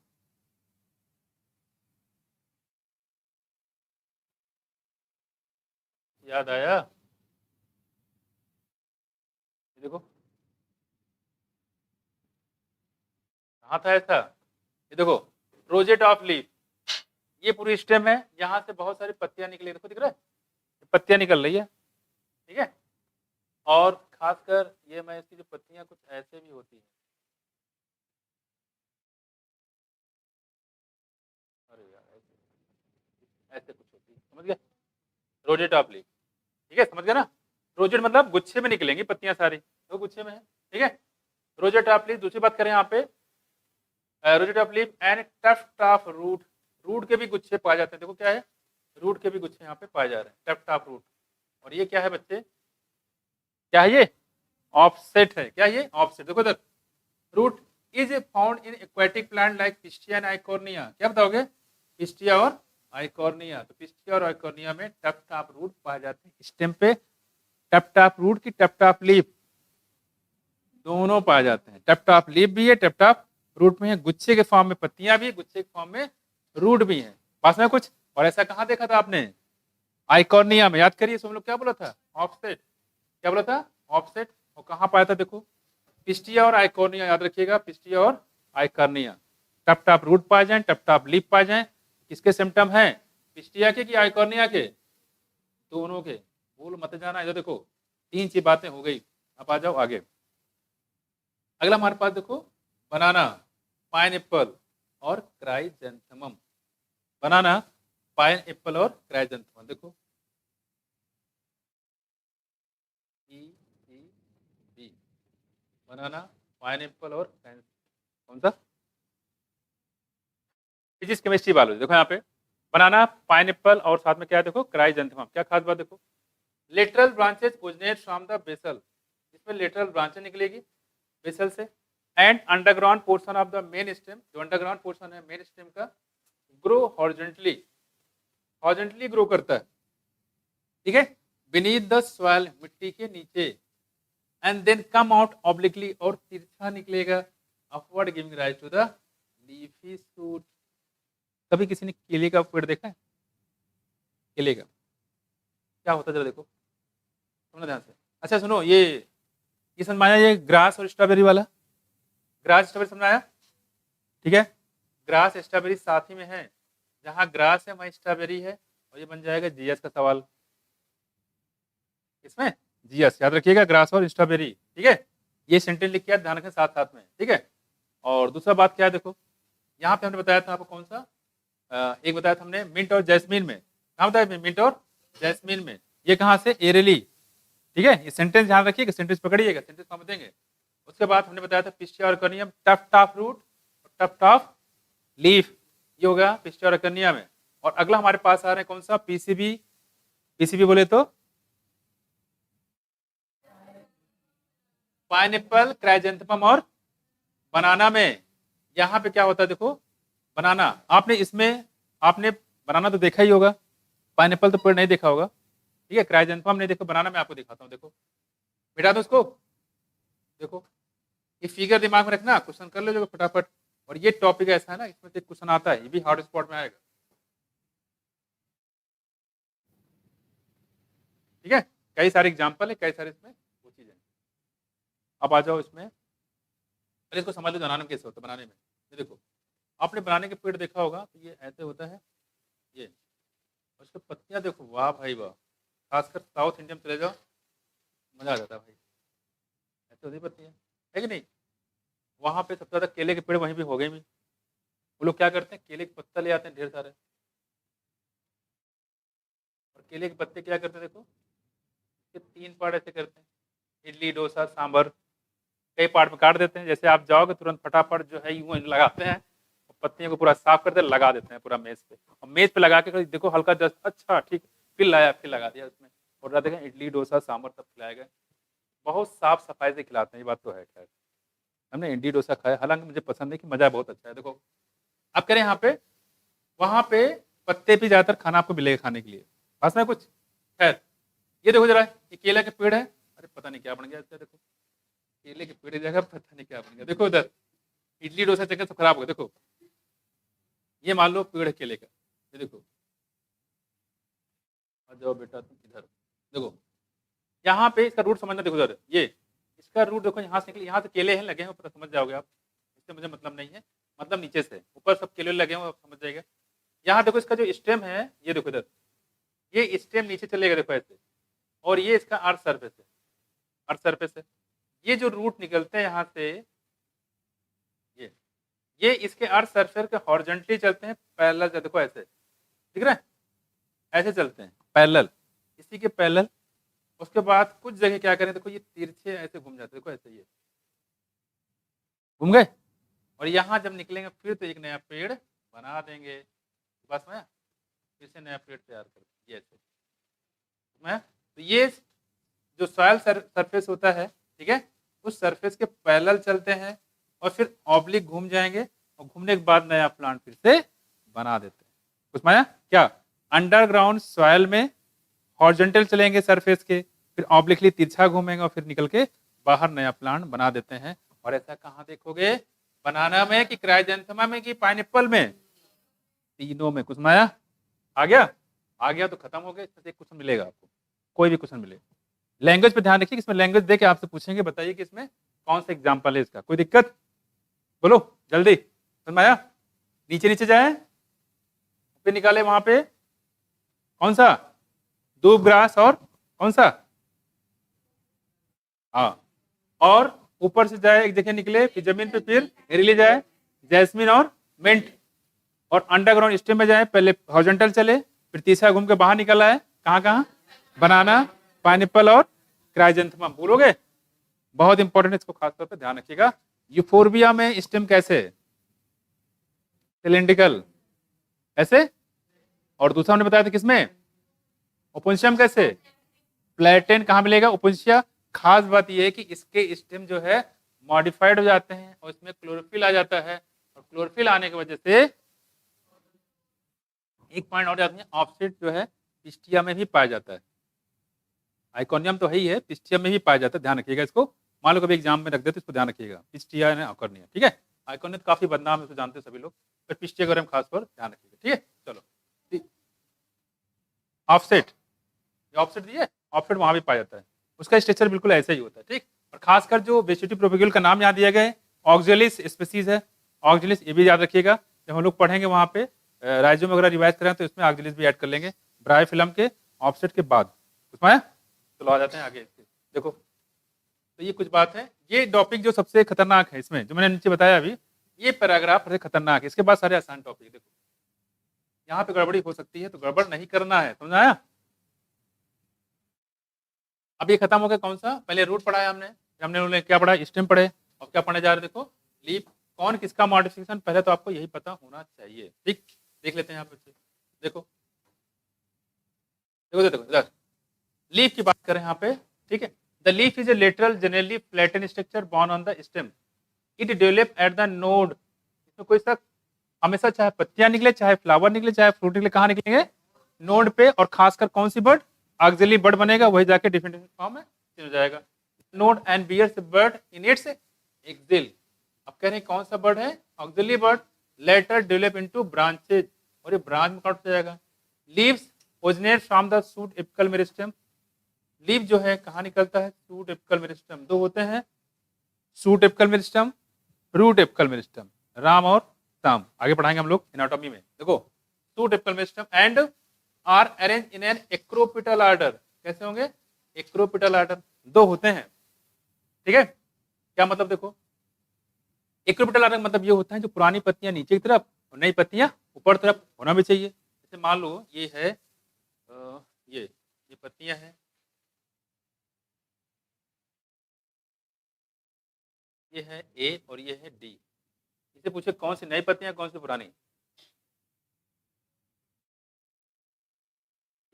याद आया, ये देखो कहाँ था ऐसा, ये देखो रोजेट ऑफ लीफ, ये पूरी स्टेम है, यहाँ से बहुत सारी पत्तियां निकली, देखो दिख रहा है, पत्तियां निकल रही है, ठीक है। और खासकर ये मैं इसकी जो पत्तियां कुछ ऐसे भी होती है, अरे यार ऐसे ऐसे कुछ होती है, समझ गया, रोजेट ऑफ लीफ, ठीक है, समझ गया ना। रोजेट मतलब गुच्छे में निकलेंगी पत्तियां सारी, तो गुच्छे में है, ठीक है। रोजेट ऑफ लीफ, दूसरी बात करें यहाँ पे, rosette of leaf and tuft of root, root के भी गुच्छे पाए जाते हैं, देखो क्या है, रूट के भी गुच्छे यहाँ पे पाए जा रहे हैं, टफ्ट ऑफ रूट। और ये क्या है बच्चे, क्या है ये, ऑफसेट है, क्या है ये ऑफसेट, देखो इधर, root is found in aquatic plant like pistia and eichhornia, क्या बताओगे, पिस्टिया और आइकोर्निया, तो पिस्टिया और आइकोर्निया में टफ्ट ऑफ रूट पाए जाते हैं, स्टेम पे टफ्ट ऑफ रूट की टफ्ट ऑफ लीफ दोनों पाए जाते हैं, टफ्ट ऑफ लीफ भी है, टफ्ट ऑफ रूट में है, गुच्छे के फॉर्म में पत्तियां भी है, गुच्छे के फॉर्म में रूट भी है, पास में कुछ। और ऐसा कहाँ देखा था आपने, आइकोर्निया में, याद करिए सब लोग क्या बोला था, ऑफसेट, क्या बोला था, ऑफसेट, और कहाँ पाया था, देखो पिस्टिया और आइकोर्निया, याद रखिएगा, पिस्टिया और आइकोर्निया, टप टॉप रूट पाए जाए, टप टॉप लीफ पाए जाए, किसके सिम्टम है, पिस्टिया के कि आइकोर्निया के, दोनों के, भूल मत जाना, इधर देखो तीन सी बातें हो गई। अब आ जाओ आगे, अगला हमारे पास देखो, बनाना, पाइन एप्पल और क्राइजेंथेमम, बनाना, पाइन एप्पल और क्राइजेंथेमम, देखो ई ई बी, बनाना, पाइन एप्पल और कौन सा, फिजिक्स केमिस्ट्री बायोलॉजी, देखो यहाँ पे बनाना, पाइनएप्पल और साथ में क्या है, देखो क्राइजेंथेमम, क्या खास बात, देखो lateral branches originate from the basal, इसमें लेटरल ब्रांचेस निकलेगी बेसल से, and underground portion of the main stem, जो अंडरग्राउंड पोर्शन है मेन स्टेम का, ग्रो हॉरिजॉन्टली, हॉरिजॉन्टली ग्रो करता है, ठीक है, बीनीथ द सॉइल, मिट्टी के नीचे, and then come out obliquely, और तिरछा निकलेगा upward, giving rise to the leafy shoot. कभी किसी ने केले का पेड़ देखा है, केले का क्या होता है जरा देखो, सुनो ध्यान से, अच्छा सुनो, ये समझ में आया, ये ग्रास और स्ट्रॉबेरी वाला, ग्रास स्ट्रॉबेरी समझ में आया, ठीक है, ग्रास स्ट्रॉबेरी साथ ही में है, जहाँ ग्रास है वहीं स्ट्रॉबेरी है, और ये बन जाएगा जीएस का सवाल, इसमें जीएस याद रखिएगा, ग्रास और स्ट्रॉबेरी, ठीक है, ये सेंटेंस लिख के ध्यान रखें साथ साथ में, ठीक है। और दूसरा बात क्या है, देखो यहाँ पे हमने बताया था आपको कौन सा, एक बताया था हमने मिंट और जैस्मीन में, कहाँ बताया मिंट और जैस्मीन में, ये कहाँ से, एरेली, ठीक है, ये सेंटेंस ध्यान रखिएगा, सेंटेंस पकड़िएगा, सेंटेंस फॉर्म देंगे। उसके बाद हमने बताया था पिस्टिया और कर्नियम, टफ्ट ऑफ रूट और टफ्ट ऑफ लीफ, ये होगा पिस्टिया और कर्निया में। और अगला हमारे पास आ रहा है कौन सा, पीसीबी, पीसीबी बोले तो पाइनएप्पल, क्राइजेंथेमम और बनाना में, यहाँ पे क्या होता है, देखो बनाना, आपने इसमें आपने बनाना तो देखा ही होगा, पाइनएप्पल तो पेड़ नहीं देखा होगा, ठीक है, क्राइजेंथेमम नहीं देखो, बनाना मैं आपको दिखाता हूँ, देखो मिटा दो उसको, देखो ये फिगर दिमाग में रखना, क्वेश्चन कर लो फटाफट, और ये टॉपिक ऐसा है ना, इसमें से क्वेश्चन आता है, ये भी हॉट स्पॉट में आएगा, ठीक है, कई सारे एग्जाम्पल है, कई सारे इसमें वो चीजें। अब आ जाओ इसमें, पहले इसको समझ लो बनाने में कैसे होता है, बनाने में ये देखो, आपने बनाने के पेड़ देखा होगा, तो ये ऐसे होता है, ये उसके पत्तियां देखो, वाह भाई वाह, खासकर साउथ इंडिया में चले जाओ, मजा आ जाता है भाई, ऐसे होती पत्तियां, है कि नहीं, वहां पे सबसे ज्यादा केले के पेड़ वहीं भी हो गए भी, वो लोग क्या करते हैं, केले के पत्ता ले आते हैं ढेर सारे, और केले के पत्ते क्या करते हैं, देखो ये तीन पार्ट ऐसे करते हैं, इडली डोसा सांभर, कई पार्ट में काट देते हैं, जैसे आप जाओगे तुरंत फटाफट जो है यूं लगाते हैं, पत्तियों को पूरा साफ करते लगा देते हैं पूरा मेज पे, और मेज पे लगा के देखो हल्का जस्ट, अच्छा ठीक, फिर लाया, फिर लगा दिया उसमें, और देखें इडली डोसा सांभर सब खिलाए गए, बहुत साफ सफाई से खिलाते हैं, ये बात तो है, खैर हमने इडली डोसा खाया, हालांकि मुझे पसंद है कि मजा बहुत अच्छा है। देखो अब करें यहाँ पे, वहां पे पत्ते पे ज्यादातर खाना आपको मिलेगा खाने के लिए, पास में कुछ, खैर ये देखो जरा, ये केला के पेड़ है, अरे पता नहीं क्या बन गया इसका, देखो केले के पेड़ की जगह पता नहीं क्या बन गया, देखो उधर इडली डोसा चक्कर सब खराब हो गया। देखो ये मान लो पेड़ है केले का, ये देखो, आ जाओ बेटा तुम इधर, देखो यहाँ पे इसका रूट समझना, देखो उधर ये इसका रूट देखो, यहाँ से निकले, यहाँ से केले हैं लगे हैं ऊपर, समझ जाओगे आप, इससे मुझे मतलब नहीं है, मतलब नीचे से ऊपर सब केले लगे हैं, आप समझ जाएगा। यहाँ देखो इसका जो स्टेम है, ये देखो इधर, ये स्टेम नीचे चलेगा देखो ऐसे, और ये इसका अर्थ सरफेस है, अर्थ सरफेस है। ये जो रूट निकलते हैं यहाँ से, ये इसके अर्थ सरफेस के हॉरिजॉन्टली चलते हैं, पैरेलल, देखो ऐसे दिख रहा है, ऐसे चलते हैं पैरेलल, इसी के पैरेलल। उसके बाद कुछ जगह क्या करें, देखो ये तिरछे ऐसे घूम जाते हैं, देखो ऐसे ये घूम गए, और यहाँ जब निकलेंगे फिर तो एक नया पेड़ बना देंगे, बस में फिर से नया पेड़ तैयार कर देंगे ऐसे में। तो ये जो सॉयल सरफेस होता है, ठीक है, उस सरफेस के पैरेलल चलते हैं और फिर ऑब्लिक घूम जाएंगे, और घूमने के बाद नया प्लांट फिर से बना देते हैं। कुछ माया क्या, अंडरग्राउंड सॉयल में हॉरिजॉन्टल चलेंगे सरफेस के, फिर ऑब्लिकली तिरछा घूमेंगे और फिर निकल के बाहर नया प्लांट बना देते हैं। और ऐसा कहाँ देखोगे, बनाना में कि क्राइजेंथेमा में कि पाइनएप्पल में, तीनों में। कुछ माया आ गया, आ गया तो खत्म हो गया, इसमें से एक क्वेश्चन मिलेगा आपको, कोई भी क्वेश्चन मिले। लैंग्वेज पे ध्यान रखिए, इसमें लैंग्वेज दे के आपसे पूछेंगे, बताइए कि इसमें कौन सा एग्जाम्पल है इसका, कोई दिक्कत बोलो जल्दी। समझ आया, नीचे नीचे जाए, फिर निकाले वहां पे कौन सा, दूब ग्रास और कौन सा, हाँ, और ऊपर से जाए एक जगह निकले, फिर जमीन पे फिर एरिले जाए, जैस्मिन और मिंट, और अंडरग्राउंड स्टेम में जाए, पहले हॉरिजॉन्टल चले, फिर तीसरा घूम के बाहर निकल आए, कहाँ कहाँ, बनाना, पाइनएप्पल और क्राइजेंथेमा। भूलोगे, बहुत इंपॉर्टेंट, इसको खासतौर पे ध्यान रखिएगा। यूफोर्बिया में स्टेम कैसे, सिलिंड्रिकल ऐसे, और दूसरा हमने बताया था किसमें, ओपुंशियम कैसे, प्लेटेन। कहाँ मिलेगा ओपुंशिया, खास बात यह है कि इसके स्टेम जो है मॉडिफाइड हो जाते हैं और इसमें क्लोरोफिल आ जाता है, और क्लोरोफिल आने की वजह से एक पॉइंट और जाते हैं, ऑफसेट जो है पिस्टिया में भी पाया जाता है, आइकोनियम तो है ही है, पिस्टिया में भी पाया जाता है, ध्यान रखिएगा इसको, मान लो कभी एग्जाम में रख देते इसको ध्यान रखिएगा, पिस्टिया ने आइकोनियम, ठीक है। आइकोनियम काफी बदनाम है, इसको जानते हैं सभी लोग, पर पिस्टिया के बारे में खास तौर ध्यान रखिएगा, ठीक है। चलो ऑफसेट, ऑफसेट दिए, ऑफसेट वहां भी पाया जाता है, उसका स्ट्रक्चर बिल्कुल ऐसा ही होता है, ठीक। और खासकर जो वेजिटेटिव प्रोपेगुल का नाम याद दिया गया है, ऑक्जेलिस स्पीसीज है, ऑक्जेलिस, ये भी याद रखिएगा, जब हम लोग पढ़ेंगे वहां पे राइजोम वगैरह रिवाइज करें तो इसमें ऑक्जेलिस भी ऐड कर लेंगे ब्रायोफिलम के ऑफसेट के बाद। उसमें चलो आ जाते हैं आगे, देखो तो ये कुछ बात है, ये टॉपिक जो सबसे खतरनाक है इसमें, जो मैंने नीचे बताया अभी, ये पैराग्राफ सबसे खतरनाक है, इसके बाद सारे आसान टॉपिक। देखो यहाँ पे गड़बड़ी हो सकती है, तो गड़बड़ नहीं करना है, समझ आया। अब ये खत्म हो गया, कौन सा, पहले रूट पढ़ाया हमने, हमने क्या पढ़ा, स्टेम पढ़े, और क्या पढ़ने जा रहे हैं, देखो लीफ, कौन किसका मॉडिफिकेशन, पहले तो आपको यही पता होना चाहिए, ठीक। देख लेते हैं यहाँ पे, देखो देखो देखो इधर लीफ की बात करें यहाँ पे, ठीक है। The leaf is a lateral generally flattened structure borne on the stem, it develop at the node. इसमें कोई सा हमेशा चाहे पत्तियां निकले, चाहे फ्लावर निकले, चाहे फ्रूट निकले, कहाँ निकलेंगे, नोड पे, और खासकर कौन सी बर्ड, ऑक्सिलरी बर्ड बनेगा, वही जाके डिफरेंट फॉर्म में चेंज हो जाएगा। Node and bears bud in its axil. अब कह रहे हैं कौन सा बर्ड है, axillary bud, later develop into branches, और ये ब्रांच में काट जाएगा। Leaves originate from the shoot apical meristem, leaf जो है कहाँ निकलता है, शूट एपिकल मेरिस्टेम, दो होते हैं, shoot apical meristem, root apical meristem, Ram और शाम, आगे पढ़ाएंगे हम लोग एनाटॉमी में। देखो shoot apical meristem and are arrange in an acropetal order, कैसे होंगे, एक्रोपिटल ऑर्डर, दो होते हैं, ठीक है। क्या मतलब, देखो एक्रोपिटल ऑर्डर मतलब ये होता है जो पुरानी पत्तियां नीचे की तरफ और नई पत्तियां ऊपर तरफ होना भी चाहिए। जैसे मान लो ये है ये पत्तियां हैं, ये है ए और ये है डी, इसे पूछे कौन सी नई पत्तियां कौन सी पुरानी,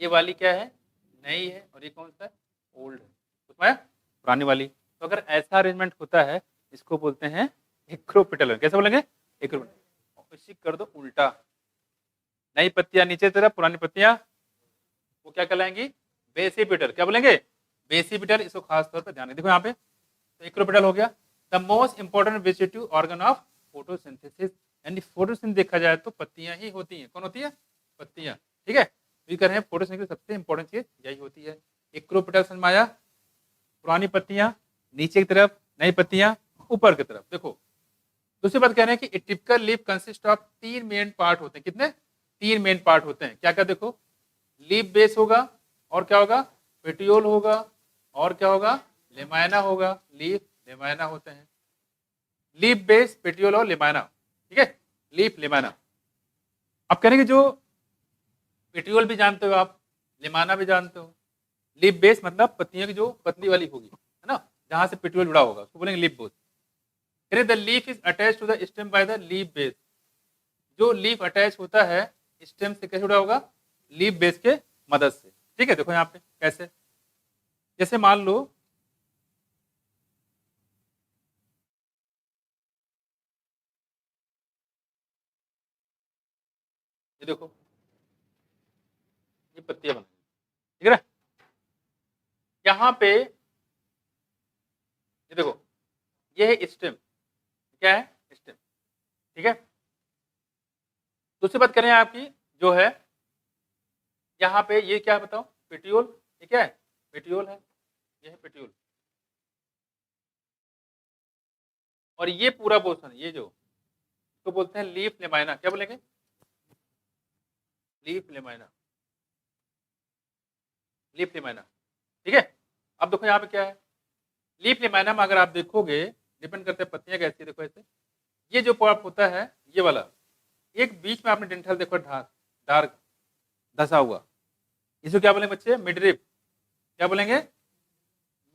ये वाली क्या है, नई है, और ये कौन सा है, ओल्ड है, उसमें पुरानी वाली। तो अगर ऐसा अरेंजमेंट होता है, इसको बोलते हैं एक्रोपिटल, कैसे बोलेंगे, एक्रोपिटल। इसी कर दो उल्टा, नई पत्तियां नीचे तरफ, पुरानी पत्तियां वो क्या कहलाएंगी, बेसिपिटल, क्या बोलेंगे? बेसिपिटल, इसको खास तौर पर ध्यान रखें। देखो यहाँ पे तो एक्रोपिटल हो गया। The most important vegetative organ of photosynthesis, यानी फोटोसिंथेसिस देखा जाए तो पत्तियां ही होती हैं। कौन होती है? पत्तियां। ठीक है, तो ये कर रहे हैं फोटोसिंथेसिस सबसे इंपॉर्टेंट चीज यही होती है। एक्रोपिटल समझ में आया? पुरानी पत्तियां नीचे की तरफ, नई पत्तियां ऊपर की तरफ। देखो दूसरी बात कह रहे हैं कि typical leaf consist of 3 main part होते हैं। कितने? 3 मेन पार्ट होते हैं। क्या क्या? देखो लीफ बेस होगा, और क्या होगा? पेटियोल होगा, और क्या होगा? लेमाइना होगा। लीफ लेमाइना होते हैं। लीफ बेस, पेटियोल और लेमाइना। ठीक है, लीफ लेमाइना। अब कहेंगे जो पेटियोल भी जानते हो आप, लेमाइना भी जानते हो। लीफ बेस मतलब पत्तियों की जो पतली वाली होगी, है ना, जहां से पेटियोल जुड़ा होगा, उसको बोलेंगे leaf base. The leaf is attach to the stem by the leaf base. जो लीफ अटैच होता है स्टेम से कैसे जुड़ा होगा? लीफ बेस के मदद से। ठीक है, देखो यहाँ पे कैसे, जैसे मान लो ये देखो, ये पत्तियां बन, ठीक है ना? यहाँ पे ये देखो, ये है स्टेम। क्या है? स्टेम। ठीक है, दूसरी बात करें आपकी जो है यहाँ पे, ये क्या है बताओ? पेटियोल। ये क्या है? पेटियोल है, ये है पेटियोल। और ये पूरा पोर्शन, ये जो तो बोलते हैं लीफ लेमाइना। क्या बोलेंगे? Leaf lamina, leaf lamina. ठीक है, अब देखो यहाँ पे क्या है? लीफ लेमाइना में अगर आप देखोगे, डिपेंड करते हैं पत्तियां कैसी है। देखो ऐसे, ये जो पार्ट होता है ये वाला, एक बीच में आपने डेंटल देखो डार्क धसा हुआ, इसको क्या बोलेंगे बच्चे? मिडरिप। क्या बोलेंगे?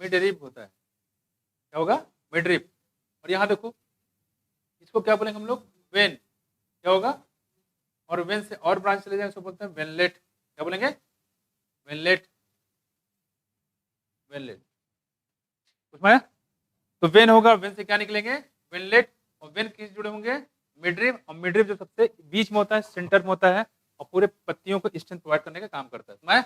मिडरिप होता है। क्या होगा? मिडरिप। और यहाँ देखो, इसको क्या बोलेंगे हम लोग? वेन। क्या होगा? और वेन से और ब्रांच चले जाएंगे, उसको बोलते हैं वेनलेट। क्या बोलेंगे? वेनलेट, वेनलेट। उसमें तो वेन होगा, वेन से क्या निकलेंगे? वेनलेट। और वेन किस जुड़े होंगे? मिडरिप। और मिडरिप जो सबसे बीच में होता है, सेंटर में होता है, और पूरे पत्तियों को स्ट्रेंथ प्रोवाइड करने का काम करता है। मैं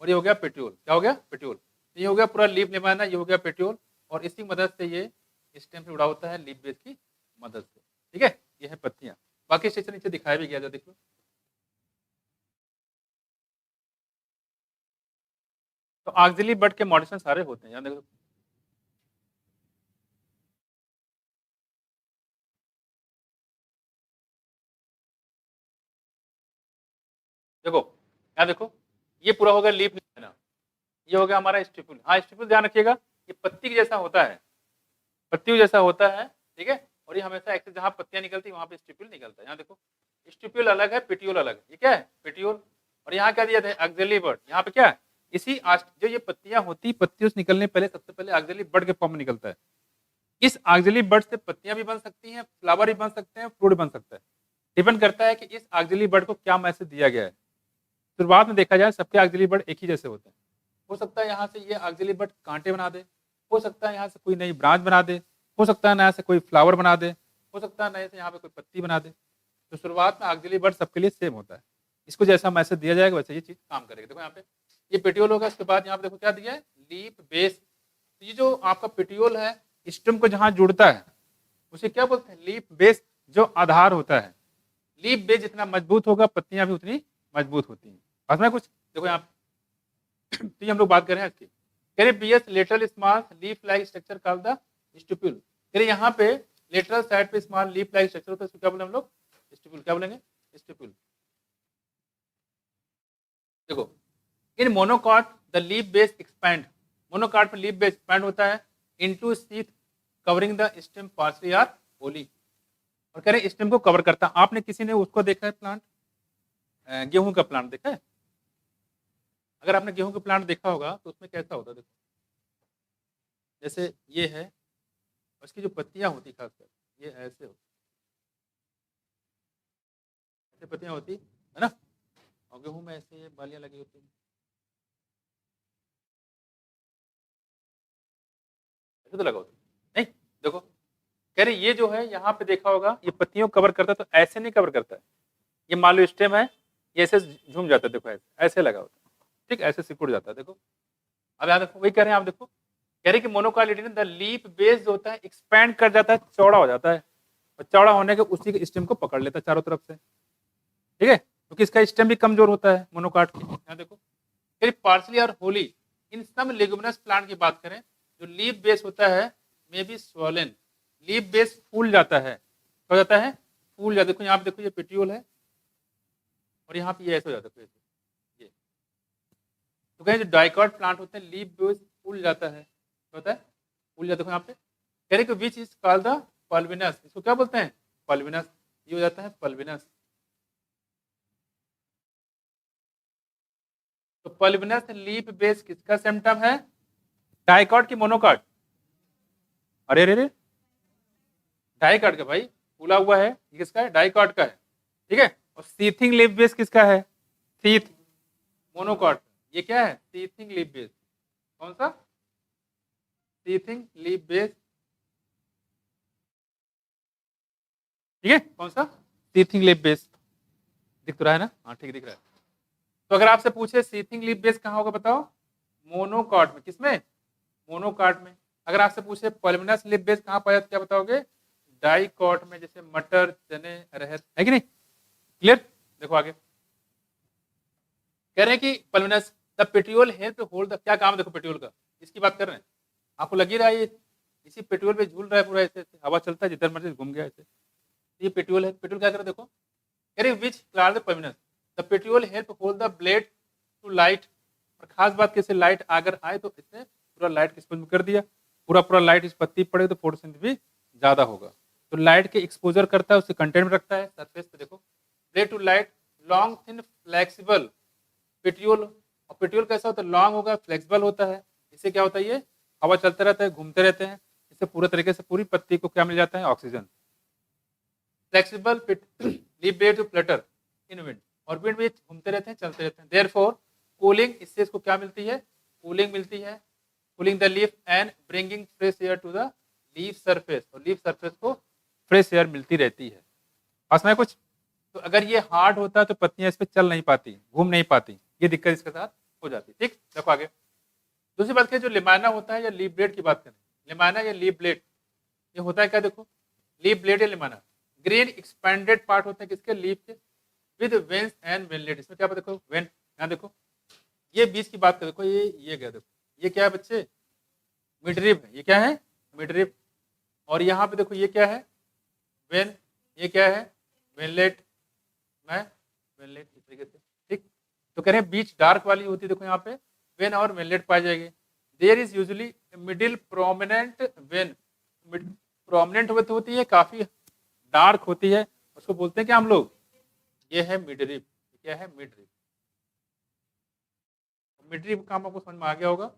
और ये हो गया पेट्योल। क्या हो गया? पेट्योल। ये हो गया पूरा लीफ लेमाइना, ये हो गया पेट्योल, और इसी मदद से ये स्टेम से जुड़ा होता है लीफ बेस की मदद से। ठीक है, ये है पत्तियां। बाकी स्ट्रक्चर नीचे दिखाया भी गया, जो देख लो। तो ऑक्सिलरी बड के मॉडिफिकेशन सारे होते हैं, यहाँ देखो। देखो यहाँ देखो, ये पूरा होगा लीफ लेमाइना, ये हो गया हमारा स्टिपुल। हाँ स्टिपुल ध्यान रखिएगा, ये पत्ती के जैसा होता है, पत्तियों जैसा होता है। ठीक है, और ये हमेशा एक्सेस जहाँ पत्तियां निकलती है वहां पे स्टिपुल निकलता है। यहाँ देखो, स्टिपुल अलग है, पेटियोल अलग है। ये क्या है? पेटियोल। और यहाँ क्या दिया था? ऑक्सिलरी बड। यहाँ पे क्या है? इसी जो ये पत्तियां होती, पत्तियों से निकलने पहले सबसे पहले ऑक्सिलरी बड के फॉर्म में निकलता है। इस ऑक्सिलरी बड से पत्तियां भी बन सकती हैं, फ्लावर भी बन सकते हैं, फ्रूट बन सकता है। डिपेंड करता है कि इस ऑक्सिलरी बड को क्या मैसेज दिया गया है। शुरुआत में देखा जाए सबके ऑक्सिलरी बड एक ही जैसे होते हैं। हो सकता है यहाँ से ये ऑक्सिलरी बड कांटे बना दे, हो सकता है यहाँ से कोई नई ब्रांच बना दे, हो सकता है नया से कोई फ्लावर बना दे, हो सकता है नए से यहाँ पे कोई पत्ती बना दे। तो शुरुआत में ऑक्सिलरी बड सबके लिए सेम होता है। इसको जैसा मैसेज दिया जाएगा वैसे ये चीज काम करेगी। देखो यहाँ पे ये पेटियोल होगा, इसके बाद यहाँ पे देखो क्या दिया है? Leaf base. तो ये जो आपका पेटियोल है, स्टेम को जहाँ जुड़ता है उसे क्या बोलते हैं? लीफ बेस, जो आधार होता है। लीफ बेस जितना मजबूत होगा, पत्तियां भी उतनी मजबूत होती हैं। बात में कुछ देखो यहाँ पे तो ये हम लोग बात कर रहे हैं इसकी। कह रहे bears lateral small leaf like structure called the stipule. कह रहे यहाँ पे लेटरल साइड पे स्मॉल लीफ लाइक स्ट्रक्चर होता है, इसको क्या बोले हम लोग? स्टिपुल। क्या बोलेंगे? स्टिपुल। देखो in monocot the leaf base expand, monocot में लीफ बेस एक्सपैंड होता है into sheath covering the stem partially or wholly. और कह रहे स्टेम को कवर करता है। आपने किसी ने उसको देखा है प्लांट, गेहूं का प्लांट देखा है? अगर आपने गेहूं का प्लांट देखा होगा तो उसमें कैसा होता है? देखो जैसे ये है, उसकी जो पत्तियां होती खासकर ये ऐसे होती, ऐसे पत्तियां होती है ना, और गेहूं में ऐसे ये बालियां लगी होती हैं, ऐसे तो लगा होता है। नहीं देखो, कह रहे ये जो है यहाँ पे देखा होगा, ये पत्तियों कवर करता है, तो ऐसे नहीं कवर करता है। ये मान लो स्टेम है, ये ऐसे झूम जाता है, देखो ऐसे ऐसे लगा होता है। ठीक, ऐसे सिकुड़ जाता है। देखो अब यहाँ देखो, वही कह रहे हैं आप, देखो कह रहे हैं कि मोनोकाइलेडोन द लीफ बेस जो होता है एक्सपैंड कर जाता है, चौड़ा हो जाता है, और चौड़ा होने के उसी के स्टेम को पकड़ लेता है चारों तरफ से, ठीक है, क्योंकि इसका स्टेम भी कमजोर होता है मोनोकाट की। यहाँ देखो पार्सली और wholly in some leguminous plant की बात करें, जो लीफ बेस होता है may be swollen, leaf base फूल जाता है, क्या हो जाता है, फूल जाता है। देखो यहाँ पे देखो ये पेट्रियोल है और यहाँ पे ये ऐसे हो जाता है, ये तो कहें जो डाइकॉट प्लांट होते हैं लीफ बेस फूल जाता है, क्या होता है, फूल जाता है। यहाँ पे कह रहे कि which is called the pulvinus, इसको क्या बोलते हैं, पल्विनस, ये हो जाता है पल्विनस। तो पल्विनस लीफ बेस किसका सिम्टम है, डाइकॉट की मोनोकॉट, अरे अरे डाइकॉट का भाई, फूला हुआ है, ये किसका है, डाइकॉट का है, ठीक है। और सीथिंग लीफ बेस किसका है, सीथ, मोनोकॉट, ये क्या है, सीथिंग लीफ बेस, कौन सा, सीथिंग लीफ बेस, ठीक है, कौन सा, सीथिंग लीफ बेस, दिख तो रहा है ना, हाँ ठीक दिख रहा है। तो अगर आपसे पूछे सीथिंग लीफ बेस कहाँ होगा बताओ, मोनोकॉट में, किसमें, मोनोकॉट में। अगर आपसे पूछे पल्विनस लीफ बेस कहाँ पाया क्या बताओगे, डाइकॉट में, जैसे मटर चने अरहर, है कि नहीं, क्लियर। देखो आगे कह रहे हैं कि pulvinus the petiole help hold the, क्या काम है देखो पेट्रियोल का, इसकी बात कर रहे हैं, आपको लगी रहा है ये इसी पेट्रियोल पे झूल रहा है पूरा, ऐसे हवा चलता है जिधर मर्जी घूम गया ऐसे, ये पेट्रियोल है। पेट्रियोल क्या कर रहा है देखो, कह रहे which class the pulvinus the petiole help hold the blade to light, और खास बात कैसे लाइट अगर आए तो इसने पूरा लाइट किस पर कर दिया, पूरा लाइट इस पत्ती पड़े तो फोटोसिंथेसिस भी ज्यादा होगा, तो लाइट के एक्सपोजर करता है, उससे कंटेंट में रखता है सरफेस पे। देखो blade to light long thin flexible petiole, और पेट्रियोल कैसा होता है, लॉन्ग होगा, फ्लेक्सिबल होता है, इससे क्या होता है, ये हवा चलते रहता है, घूमते रहते हैं, इससे पूरे तरीके से पूरी पत्ती को क्या मिल जाता है, oxygen. Flexible leaf blade to flutter in wind, और विंड में घूमते रहते हैं, चलते रहते हैं। देयरफॉर कूलिंग, इससे इसको क्या मिलती है, कूलिंग मिलती है, cooling the leaf and bringing fresh air to the leaf surface, और लीफ सरफेस को फ्रेश एयर मिलती रहती है। पास में कुछ, तो अगर ये हार्ड होता है तो पत्तियां इस पर चल नहीं पाती, घूम नहीं पाती, ये दिक्कत इसके साथ हो जाती है, ठीक। देखो आगे दूसरी बात करें, जो लिमाना होता है या लीफ ब्लेड की बात करें, लिमाना या लीफ ब्लेड, ये होता है क्या देखो, लीफ ब्लेड या लिमाना ग्रीन एक्सपेंडेड पार्ट होते हैं किसके, लीफ के, विद वेन्स एंड वेनलेट, इसमें क्या देखो वेन, यहाँ देखो ये बीच की बात कर, देखो ये क्या देखो, ये क्या है बच्चे, मिडरिब है, ये क्या है, मिडरिब, और यहाँ पे देखो ये क्या है, वेन, ये क्या है, वेनलेट, मैं वेनलेट, इस तरीके से, ठीक। तो कह रहे हैं बीच डार्क वाली होती है, देखो यहाँ पे वेन और वेनलेट पाई जाएगी। There is usually middle prominent vein, prominent होती है, काफी डार्क होती है, उसको बोलते हैं क्या हम लोग, ये है मिडरिब, क्या है मिडरिब। मिडरिब काम आपको समझ में आ गया होगा,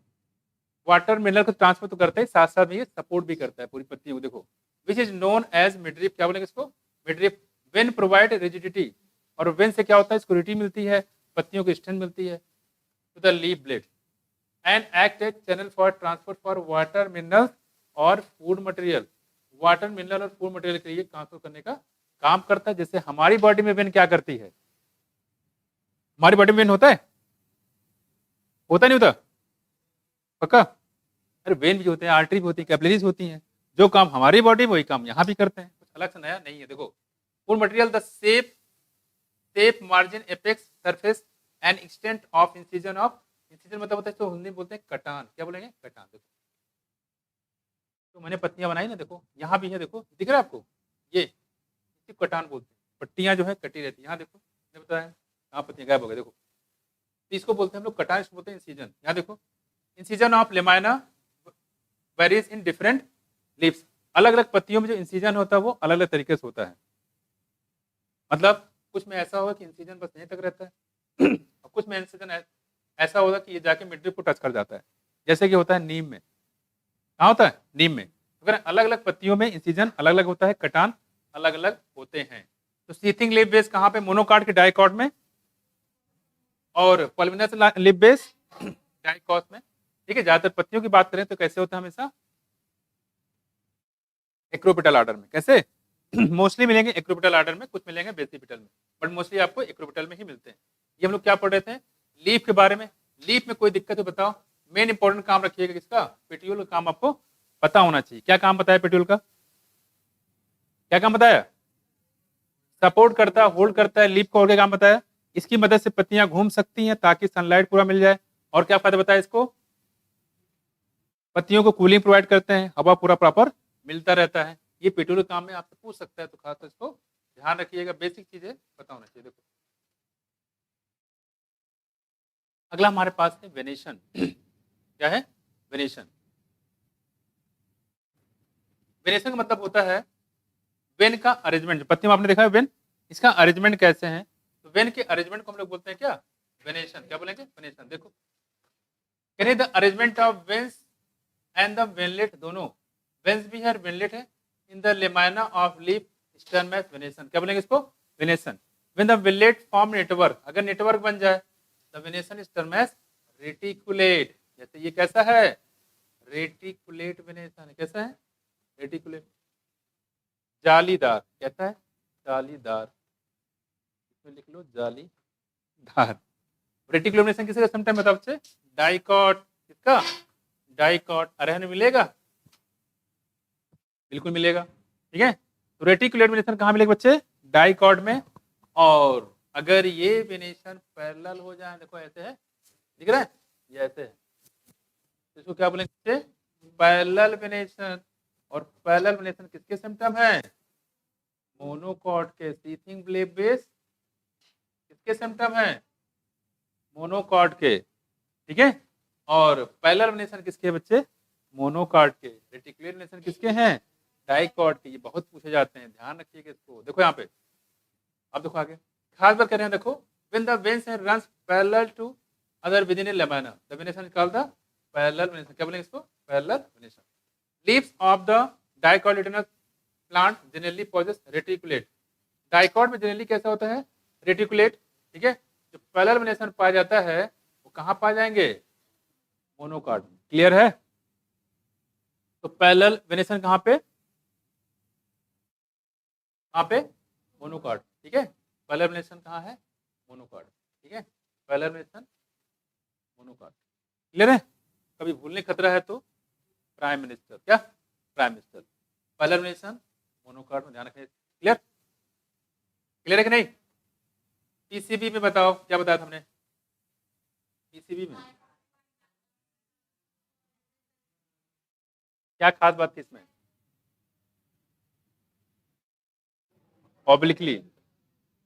वाटर मिनरल को ट्रांसफर तो करता है, साथ साथ में ये सपोर्ट भी करता है पूरी पत्ती को। देखो which is known as midrib, क्या बोलेंगे इसको, मिडरिब। वेन प्रोवाइड रिजिडिटी, और वेन से क्या होता है, इसको रिजिडिटी मिलती है, पत्तियों को स्ट्रेंथ मिलती है to the leaf blade, and act as channel for transport for water minerals और फूड मटेरियल, वाटर मिनरल और फूड मटेरियल के लिए ट्रांसफर करने का काम करता है। जैसे हमारी बॉडी में वेन क्या करती है, हमारी बॉडी में वेन होता है, होता नहीं होता, पक्का, अरे वेन भी होते हैं, आर्टरी भी होती है, कैपिलरीज होती हैं, जो काम हमारी बॉडी वही काम यहाँ भी करते हैं, कुछ अलग से नया नहीं है। देखो food material the shape margin apex surface and extent of incision of, incision मतलब होता है तो हिंदी में बोलते हैं कटान, क्या बोलेंगे, कटान। देखो तो मैंने पत्तियां बनाई ना, देखो यहाँ भी है, देखो दिख रहा है आपको, ये कटान बोलते हैं, पट्टियां जो है कटी रहती है, यहाँ देखो मैंने बताया यहाँ पत्तियां गायब हो गई, देखो तो इसको बोलते हैं हम लोग कटान, इसको बोलते हैं इंसिजन। यहाँ देखो incision of lamina varies in different leaves, अलग अलग पत्तियों में जो इंसिजन होता है वो अलग अलग तरीके से होता है, मतलब कुछ में ऐसा होगा कि इंसिजन बस यहीं तक रहता है और कुछ में इंसिजन ऐसा होगा कि ये जाके मिडरिब को टच कर जाता है, जैसे कि होता है नीम में, कहाँ होता है, नीम में। अगर अलग अलग पत्तियों में इंसिजन अलग अलग होता है, कटान अलग अलग होते हैं। तो सीथिंग लीफ बेस कहाँ पे, मोनोकॉट के डाइकॉट में, और पल्विनस लीफ बेस डाइकॉट में, ठीक है। ज्यादातर पत्तियों की बात करें तो कैसे होता है, हमेशा एक्रोपिटल आर्डर में, कैसे मोस्टली मिलेंगे एक्रोपिटल आर्डर में, कुछ मिलेंगे बेसिपिटल में, बट मोस्टली आपको एक्रोपिटल में ही मिलते हैं। ये हम लोग क्या पढ़ रहे थे, लीफ के बारे में, लीफ में कोई दिक्कत है बताओ। मेन इंपॉर्टेंट काम रखिएगा किसका, पेट्यूल का काम आपको पता होना चाहिए। क्या काम बताया पेट्यूल का, क्या काम बताया, सपोर्ट करता है, होल्ड करता है लीफ को, और क्या काम बताया, इसकी मदद से पत्तियां घूम सकती हैं ताकि सनलाइट पूरा मिल जाए। और क्या फायदा बताया इसको, पत्तियों को कूलिंग प्रोवाइड करते हैं, हवा पूरा प्रॉपर मिलता रहता है। ये पेट्यूल काम में आपसे पूछ सकता है, तो खास तो इसको ध्यान रखिएगा, बेसिक चीजें पता होना चाहिए। देखो अगला हमारे पास है वेनेशन। क्या है, वेनेशन। वेनेशन का मतलब होता है वेन का अरेंजमेंट। पत्ती में आपने देखा है वेन, इसका अरेंजमेंट कैसे है, तो वेन के अरेंजमेंट को हम लोग बोलते हैं क्या, वेनेशन। क्या बोलेंगे, वेनेशन। देखो कह the arrangement of veins and the veinlet, दोनों वेन्स भी है और वेनलेट है, in the lamina of leaf term as venation. क्या बोलेंगे इसको, venation. When the veinlet form network, अगर नेटवर्क बन जाए, the venation is term as reticulate. जैसे ये कैसा है, रेटिकुलेट वेनेशन। कैसा है, रेटिकुलेट, जालीदार। कहता है जालीदार, इसमें लिख लो जालीदार। रेटिकुलर वेनेशन किसका समटाइम बता बच्चे, डाइकॉट। किसका, डाइकॉट। अरहन मिलेगा, बिल्कुल मिलेगा, ठीक है। तो रेटिकुलर वेनेशन कहाँ मिलेगा बच्चे, डाइकॉट में। और अगर ये वेनेशन पैरेलल हो जाए, देखो ऐसे है, दिख रहा है, ये ऐसे है, इसको क्या बोलेंगे, पैरेलल वेनेशन। और पैरेलल वेनेशन किसके सिम्टम है, मोनोकॉट के। सीथिंग ब्लेड बेस किसके सिम्टम है, मोनोकॉट के, ठीक है। और पैरेलल वेनेशन किसके बच्चे, मोनोकॉट के। रेटिकुलर वेनेशन किसके हैं, डाइकॉट के। ये बहुत पूछे जाते हैं, ध्यान रखिएगा इसको। देखो यहाँ पे, अब देखो आगे खास बात कर रहे हैं, देखो when the veins runs parallel to other within a lamina, the venation is called the parallel venation। क्या बोलेंगे इसको, parallel venation। leaves of the dicotyledonous plant generally possess reticulate। Dicot में जनरली कैसा होता है, रेटिकुलेट, ठीक है। जो पैरेलल वेनेशन पाया जाता है वो कहाँ पाए जाएंगे, मोनोकॉट में। क्लियर है, तो पैरेलल वेनेशन कहाँ पे, कहाँ पे, मोनोकॉट, ठीक है। पैरेलल वेनेशन कहाँ है, मोनोकॉट, ठीक है। पैरेलल वेनेशन मोनोकॉट, क्लियर है। कभी भूलने खतरा है तो प्राइम मिनिस्टर, क्या, prime minister. Parallel venation monocot में ध्यान रखें। क्लियर, क्लियर है कि नहीं। पीसीबी में बताओ, क्या बताया था हमने, पीसीबी में क्या खास बात थी इसमें, ऑब्लिकली,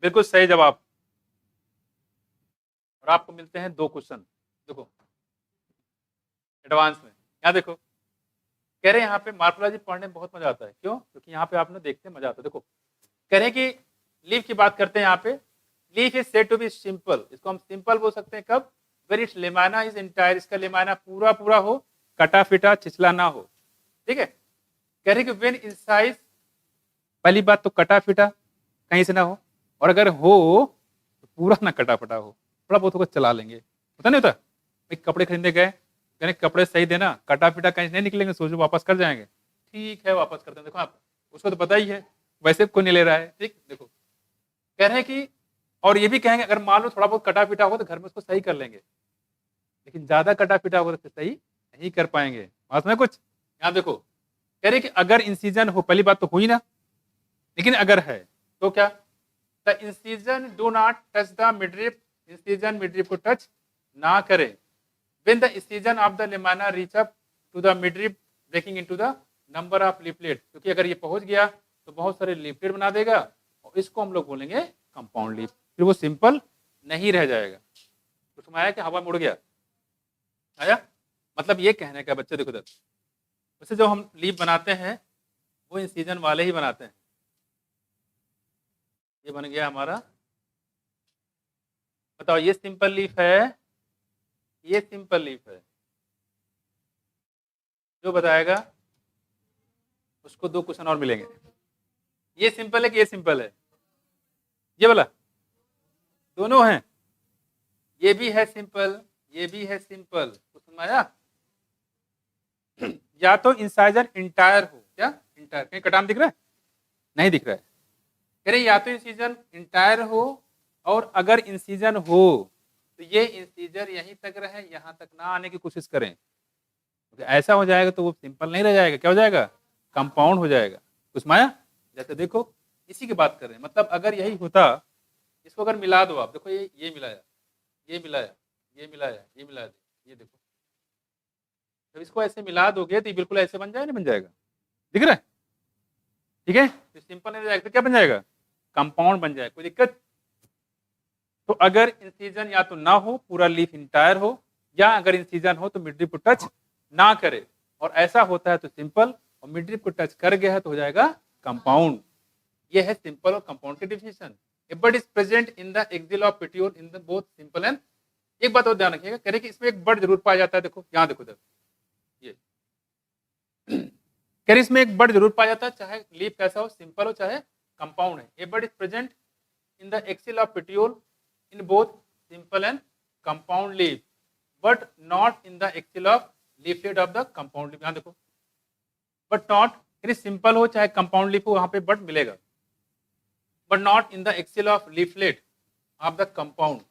बिल्कुल सही जवाब। और आपको मिलते हैं 2 क्वेश्चन, देखो एडवांस में। यहाँ देखो कह रहे हैं यहाँ पे मार्फोलॉजी पढ़ने में बहुत मजा आता है, क्यों, क्योंकि यहाँ पे आपने देखते मजा आता है। देखो कह रहे हैं कि लीफ की बात करते हैं यहाँ पे, leaf is said to be simple. इसको हम सिंपल बोल सकते हैं कब, where its lamina is entire, इसका लेमाना पूरा पूरा हो, कटा फिटा छिछला ना हो, ठीक है। कह रहे कि वेन इंसाइज, पहली बात तो कटा फिटा कहीं से ना हो, और अगर हो तो पूरा ना कटा फटा हो, थोड़ा बहुत होकर चला लेंगे। पता नहीं होता, एक कपड़े खरीदने गए, यानी कपड़े सही देना, कटा पिटा कहीं नहीं निकलेंगे, सोचो वापस कर जाएंगे, ठीक है वापस करते हैं। देखो आप, उसको तो पता ही है, वैसे कोई नहीं ले रहा है, ठीक। देखो कह रहे हैं कि, और ये भी कहेंगे अगर मान लो थोड़ा बहुत कटा पिटा हो तो घर में उसको सही कर लेंगे, लेकिन ज्यादा कटा पिटा होगा तो सही नहीं कर पाएंगे। बात में कुछ, यहाँ देखो कह रहे कि अगर इंसीजन हो, पहली बात तो हुई ना, लेकिन अगर है तो क्या, the incision do not touch the midrib, incision midrib को टच ना करे। When the incision of the lamina reach up to the midrib, breaking into the number of leaflet, क्योंकि अगर ये पहुंच गया तो बहुत सारे लीफलेट बना देगा, और इसको हम लोग बोलेंगे कंपाउंड लीफ, फिर वो सिंपल नहीं रह जाएगा। तो समझ आया कि हवा मुड़ गया, आया, मतलब ये कहने का बच्चे देखो, वैसे जो हम लीफ बनाते हैं वो इंसीजन वाले ही बनाते हैं। ये बन गया हमारा, बताओ ये सिंपल लीफ है, ये सिंपल लीफ है, जो बताएगा उसको 2 क्वेश्चन और मिलेंगे। ये सिंपल है कि ये सिंपल है, ये वाला, दोनों हैं, ये भी है सिंपल, ये भी है सिंपल, कुछ समझ आया। या तो इंसाइजर इंटायर हो, क्या इंटायर, कहीं कटाम दिख रहा है, नहीं दिख रहा है, कह रहे या तो इंसीजन इंटायर हो, और अगर इंसीजन हो तो ये इंटीजर यहीं तक रहे, यहाँ तक ना आने की कोशिश करें, तो ऐसा हो जाएगा तो वो सिंपल नहीं रह जाएगा, क्या हो जाएगा, कंपाउंड हो जाएगा। कुछ माया, जैसे देखो इसी की बात कर रहे हैं, मतलब अगर यही होता, इसको अगर मिला दो आप, देखो ये मिलाया, ये मिलाया, ये मिलाया, ये मिला दे, ये देखो, जब इसको ऐसे मिला दोगे तो ये बिल्कुल ऐसे बन जाएगा, नहीं बन जाएगा, दिख रहा है, ठीक है, तो सिंपल नहीं जाएगा तो क्या बन जाएगा, कंपाउंड बन जाएगा, कोई दिक्कत। तो अगर इंसिजन या तो ना हो, पूरा लीफ इंटायर हो, या अगर इंसिजन हो तो मिडरिप को टच ना करे, और ऐसा होता है तो सिंपल, और मिडरिप को टच कर गया है तो हो जाएगा कंपाउंड। ये है सिंपल और कंपाउंड के definition. A bud is present in the axil of petiole in the both simple and, एक बात और ध्यान रखिएगा, कह रहे कि इसमें एक बड जरूर पाया जाता है, देखो यहाँ देखो, ये कह रहे इसमें एक बड जरूर पाया जाता है, चाहे लीफ कैसा हो, सिंपल हो चाहे कंपाउंड है। A bud is present in the axil of petiole in both simple and compound leaf, but not in the axil of leaflet of the compound leaf, यहाँ देखो, बट नॉट, यानी simple हो चाहे compound leaf हो, वहां पे but मिलेगा, but not in the axil of leaflet of the compound.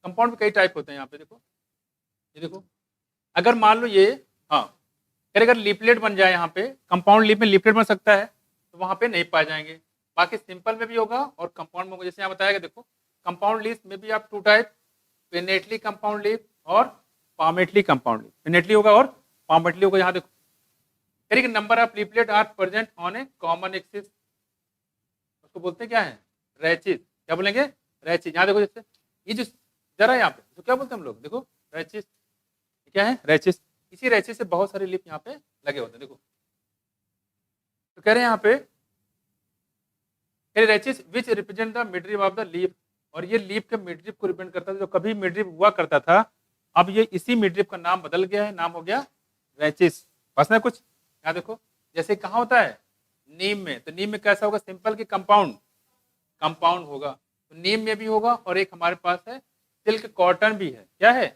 Compound में कई टाइप होते हैं, यहाँ पे देखो, ये देखो, अगर मान लो ये, हाँ, अगर लीफलेट बन जाए यहाँ पे, कंपाउंड लीफ में लीफलेट बन सकता है, तो वहां पे नहीं पाए जाएंगे, बाकी सिंपल में भी होगा और कंपाउंड में होगा। जैसे यहाँ बताया, देखो कंपाउंड लीफ में भी आप two type, pinnately compound leaf और पामेटली कंपाउंड लीफ, पिनेटली होगा और पामेटली होगा। यहाँ देखो, कह number of leaflet are present on a common axis, उसको बोलते हैं क्या है, रैचिस, क्या बोलेंगे, रैचिस। यहाँ देखो, जैसे ये जो जरा यहाँ पे तो क्या बोलते हैं हम लोग, देखो रैचिस, क्या है, रैचिस, इसी रैचिस से बहुत सारे लीफ यहाँ पे लगे होते हैं, देखो। तो कह रहे हैं यहाँ पे, rachis which represent the midrib of the leaf, और ये लीफ के मिडरिप को रिप्रेजेंट करता था, जो कभी मिडरिप हुआ करता था, अब ये इसी मिडरिप का नाम बदल गया है, नाम हो गया रैचिस। बस ना कुछ, यहाँ देखो, जैसे कहाँ होता है, नीम में, तो नीम में कैसा होगा, सिंपल की कंपाउंड, कंपाउंड होगा, तो नीम में भी होगा, और एक हमारे पास है सिल्क कॉटन भी है, क्या है,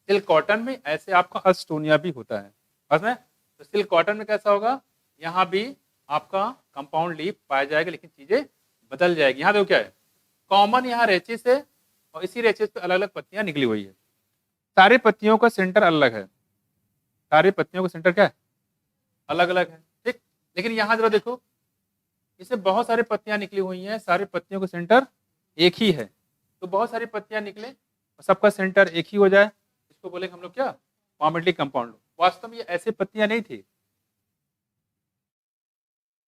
सिल्क कॉटन में, ऐसे आपका अस्टोनिया भी होता है, बस में। तो सिल्क कॉटन में कैसा होगा, यहाँ भी आपका कंपाउंड लीफ पाया जाएगा, लेकिन चीजें बदल जाएगी। यहाँ देखो क्या है, कॉमन यहाँ रेचिस है, और इसी रेचिस पे अलग अलग पत्तियां निकली हुई है, सारे पत्तियों का सेंटर अलग है, सारे पत्तियों का सेंटर क्या है, अलग अलग है, ठीक। लेकिन यहाँ जरा देखो, इसे बहुत सारी पत्तियां निकली हुई हैं, सारी पत्तियों का सेंटर एक ही है, तो बहुत सारी पत्तियां निकले और सबका सेंटर एक ही हो जाए, इसको बोलेंगे हम लोग क्या, पामेटली कंपाउंड। वास्तव में ये ऐसे पत्तियां नहीं थी,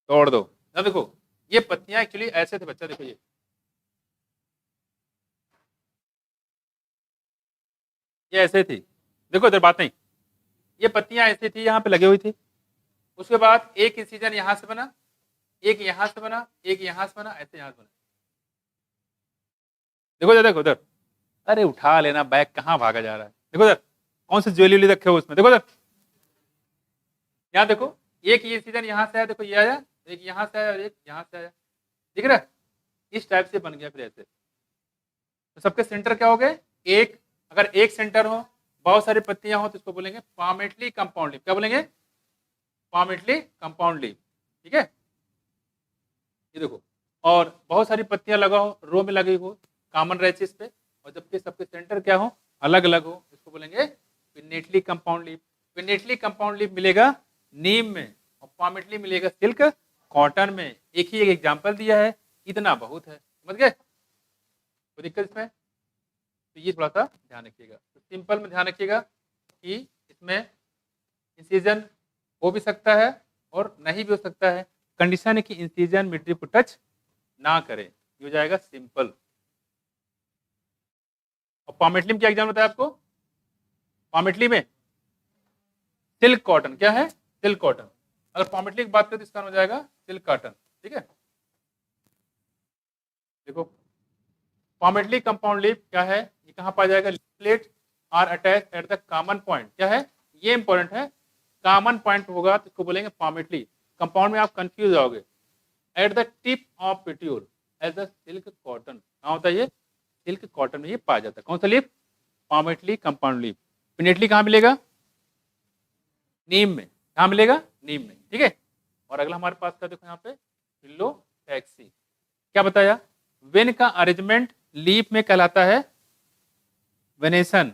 तोड़ दो ना, देखो ये पत्तियां एक्चुअली ऐसे थे, बच्चा देखो, ये ऐसे थी, देखो इधर बात नहीं, ये पत्तियां ऐसी थी, यहाँ पे लगी हुई थी, उसके बाद एक इंसिजन यहां से बना, एक यहां से बना, एक यहां से बना, ऐसे यहां से बना, देखो देखो उधर, अरे उठा लेना बैग, कहाँ भागा जा रहा है, देखो उधर कौन से ज्वेलरी रखे हो उसमें, देखो उधर, यहाँ देखो, एक ये इंसिजन यहाँ से आया, देखो ये आया, एक यहाँ से आया और एक यहाँ से आया, दिख रहा है, इस टाइप से बन गया फिर ऐसे। तो सबके सेंटर क्या हो गए, एक, अगर एक सेंटर हो, बहुत सारी पत्तियां हो, तो इसको बोलेंगे पामेटली कंपाउंड लीफ, क्या बोलेंगे, पामेटली कंपाउंड लीफ, ठीक है। ये देखो, और बहुत सारी पत्तियां लगा हो, रो में लगी हो कॉमन रेचिस पे, और जबकि सबके सेंटर क्या हो, अलग अलग हो, इसको बोलेंगे pinnately compound leaf. Pinnately compound leaf मिलेगा नीम में, और पामेटली मिलेगा सिल्क कॉटन में। एक ही एक एग्जाम्पल दिया है, इतना बहुत है, समझ गए, कोई दिक्कत इसमें, तो ये थोड़ा सा ध्यान रखिएगा। तो सिंपल में ध्यान रखिएगा कि इसमें इंसिजन हो भी सकता है और नहीं भी हो सकता है, कंडीशन है कि इंसिजन मिडरिप को टच ना करे, ये हो जाएगा सिंपल। और पामेटली में क्या एग्जाम बताया आपको, पामेटली में सिल्क कॉटन, क्या है, सिल्क कॉटन, अगर पामेटली की बात करें तो इसका हो जाएगा सिल्क कॉटन, ठीक है। देखो पामेटली कंपाउंड लीफ क्या है, ये कहाँ पाया जाएगा, leaflet are attach at the common point, क्या है, ये इंपॉर्टेंट है, कॉमन पॉइंट होगा तो इसको बोलेंगे पामेटली। कंपाउंड में आप कंफ्यूज जाओगे, at the tip of petiole as the silk cotton, कहाँ होता है ये, सिल्क कॉटन में ये पाया जाता है, कौन सा leaf, palmately compound leaf. Pinnately कहाँ मिलेगा, नीम में, कहाँ मिलेगा, नीम में, ठीक है। और अगला हमारे पास का देखो यहाँ पे फिलोटैक्सी, क्या बताया, वेन का अरेंजमेंट लीफ में कहलाता है वेनेशन,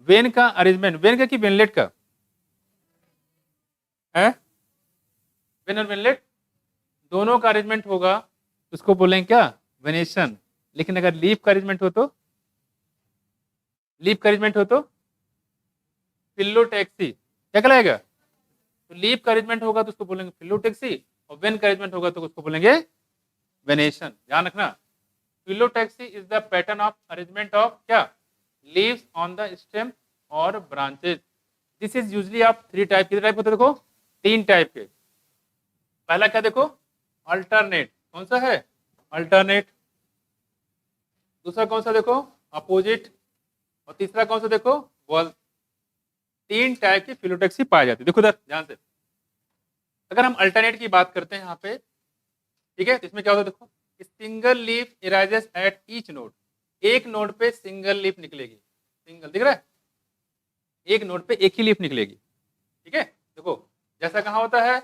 वेन का अरेंजमेंट, वेन का कि वेनलेट का है, वेन और वेनलेट दोनों का अरेंजमेंट होगा, उसको बोलेंगे क्या, वेनेशन। लेकिन अगर लीफ का अरेंजमेंट हो तो, लीफ का अरेंजमेंट हो तो फिलोटैक्सी, क्या कहलाएगा, तो लीफ का अरेंजमेंट होगा तो उसको बोलेंगे फिलोटैक्सी, और वेन का अरेंजमेंट होगा तो उसको बोलेंगे वेनेशन। ध्यान रखना, phyllotaxy is the pattern of arrangement of क्या, लीव्स ऑन द स्टेम और branches. This is usually of three type, कितने टाइप होते हैं देखो, तीन टाइप के। पहला क्या देखो, अल्टरनेट, कौन सा है, अल्टरनेट। दूसरा कौन सा देखो, अपोजिट। और तीसरा कौन सा देखो, वॉल। तीन टाइप की फिलोटैक्सी पाई जाती है। देखो इधर ध्यान से, अगर हम अल्टरनेट की बात करते हैं यहाँ पे, ठीक है, तो इसमें क्या होता है देखो, single leaf arises at each node, एक नोड पे सिंगल लीफ निकलेगी, सिंगल दिख रहा है, एक नोड पे एक ही लीफ निकलेगी, ठीक है। देखो जैसा कहाँ होता है,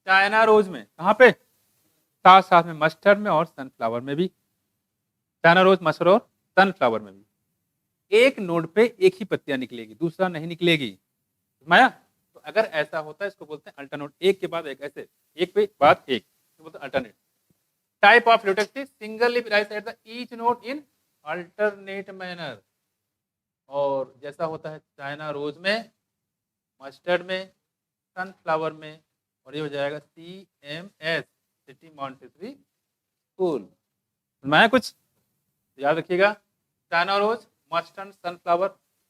चाइना रोज में, कहाँ पे, साथ साथ में मस्टर्ड में और सनफ्लावर में भी, चाइना रोज, मस्टर्ड और सनफ्लावर में भी एक नोड पे एक ही पत्तियां निकलेगी, दूसरा नहीं निकलेगी, माया। तो अगर ऐसा होता है इसको बोलते हैं अल्टरनेट, एक के बाद एक, ऐसे एक पे बाद एक, बोलते हैं alternate. Type of phyllotaxy, single leaf rise at the each node in alternate manner. और जैसा होता है चाइना रोज में, मस्टर्ड में, सनफ्लावर में, और ये हो जाएगा CMS, सिटी मॉन्टेसरी स्कूल। मैं कुछ याद रखिएगा, China rose, mustard, sunflower,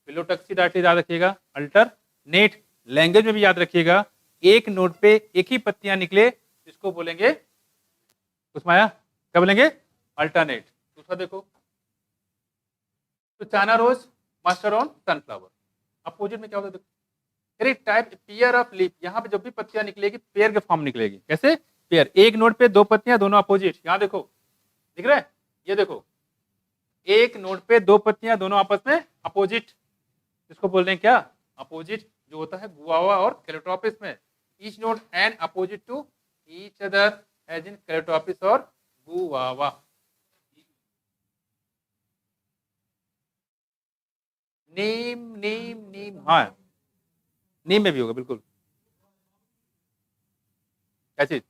phyllotaxy directly याद रखिएगा, अल्टरनेट लैंग्वेज में भी याद रखिएगा, एक नोड पे एक ही पत्तियां निकले, इसको बोलेंगे कुछ माया, क्या बोलेंगे, अल्टरनेट। दूसरा देखो, तो चाइना रोज, मस्टर्ड और सनफ्लावर। अपोजिट में क्या होता है देखो, टाइप पेयर ऑफ लीफ, यहाँ पे जब भी पत्तियां निकलेगी पेयर के फॉर्म निकलेगी, कैसे, पेयर, एक नोड पे दो पत्तियां, दोनों अपोजिट, यहाँ देखो दिख रहा है, ये देखो एक नोड पे दो पत्तियां, दोनों आपस में अपोजिट, इसको बोल रहे हैं क्या, अपोजिट, जो होता है गुआवा और कैलोट्रोपिस में, each node and opposite to each other as in calotropis और गुआवा। नीम, नीम, नीम, हाँ नीम में भी होगा बिल्कुल, क्या चीज,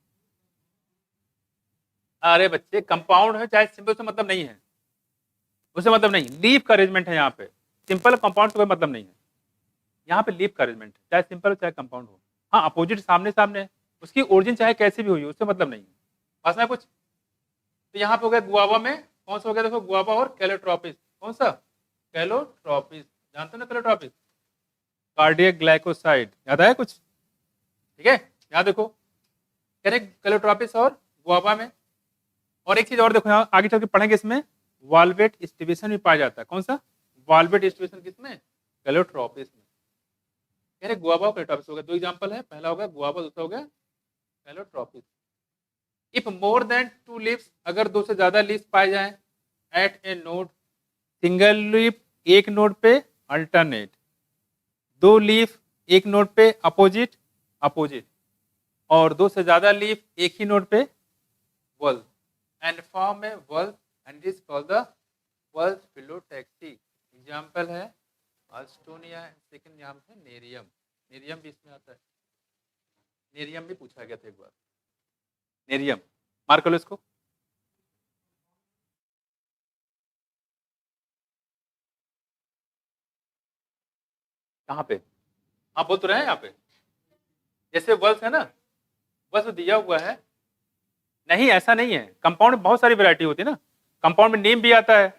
अरे बच्चे कंपाउंड है चाहे सिंपल, से मतलब नहीं है, उससे मतलब नहीं, लीफ का अरेंजमेंट है यहाँ पे, सिंपल कंपाउंड से कोई मतलब नहीं है, यहाँ पे लीफ का अरेंजमेंट है, चाहे सिंपल हो चाहे कंपाउंड हो। हाँ अपोजिट सामने सामने है, उसकी ओरिजिन चाहे कैसे भी हुई हो, उससे मतलब नहीं है, पास में कुछ। तो यहाँ पे हो गया गुआवा में, कौन सा हो गया देखो, गुआवा और कैलोट्रोपिस, कौन सा, कैलोट्रोपिस, जानते हो ना कैलोट्रोपिस, कार्डियक ग्लाइकोसाइड, याद आया कुछ, ठीक है। यहाँ देखो कैलोट्रोपिस और गुआवा में, और एक चीज और देखो, यहाँ आगे चल के पढ़ेंगे, इसमें वाल्वेट स्टिवेशन भी पाया जाता है, कौन सा, वाल्वेट स्टिवेशन किसमें, कैलोट्रोपिस में। कह रहे गुआवा और कैलोट्रोपिस हो गया, दो एग्जांपल है, पहला हो गया गुआवा, दूसरा हो गया calotropis. If more than two leaves, अगर दो से ज्यादा लीव्स पाए जाएं at a node, single leaf एक नोड पे अल्टरनेट, दो लीफ एक नोड पे अपोजिट, अपोजिट, और दो से ज्यादा लीफ एक ही नोड पे whorl, and form a whorl and it is called the whorl phyllotaxy. Example है अल्स्टोनिया, सेकंड यहाँ पे नेरियम, नेरियम भी इसमें आता है, नेरियम भी पूछा गया था एक बार, नेरियम मार्क कर लो इसको। कहाँ पे, हाँ बोल तो रहे हैं यहाँ पे, जैसे वल्व है ना, वल्व दिया हुआ है, नहीं ऐसा नहीं है, कंपाउंड में बहुत सारी वैरायटी होती है ना, कंपाउंड में नीम भी आता है,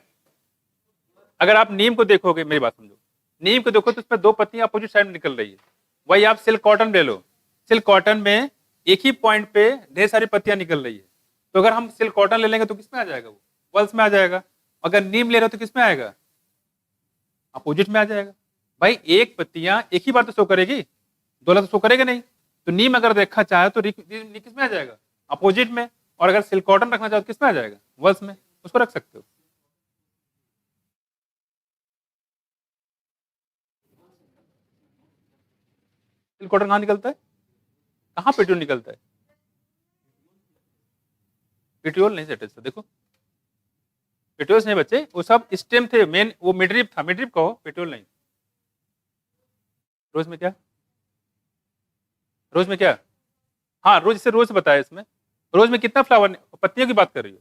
अगर आप नीम को देखोगे, मेरी बात समझो, नीम को देखो तो उसमें दो पत्तियां अपोजिट साइड में निकल रही है, वही आप सिल्क कॉटन ले लो, सिल्क कॉटन में एक ही पॉइंट पे ढेर सारी पत्तियां निकल रही है, तो अगर हम सिल्क कॉटन ले लेंगे तो किसमें आ जाएगा, वो वल्स में आ जाएगा, अगर नीम ले रहे हो तो किसमें आएगा, अपोजिट में आ जाएगा। भाई एक पत्तियां एक ही बार तो शो करेगी, दो बार तो शो करेगा नहीं, तो नीम अगर देखा चाहे तो किसमें आ जाएगा, अपोजिट में, और अगर सिल्क कॉटन रखना चाहो तो किसमें आ जाएगा, वल्स में, उसको रख सकते हो। सिल्क कॉटन कहाँ निकलता है, कहाँ पेट्रोल निकलता है, पेट्रोल नहीं सेट, देखो पेट्रोल्स नहीं बच्चे, वो सब स्टेम थे, मेन वो मिडरिप था, मिडरिप कहो, पेट्रोल नहीं। रोज में क्या, रोज में क्या, हाँ रोज, इसे रोज बताया इसमें। रोज में कितना फ्लावर, पत्तियों की बात कर रही हो,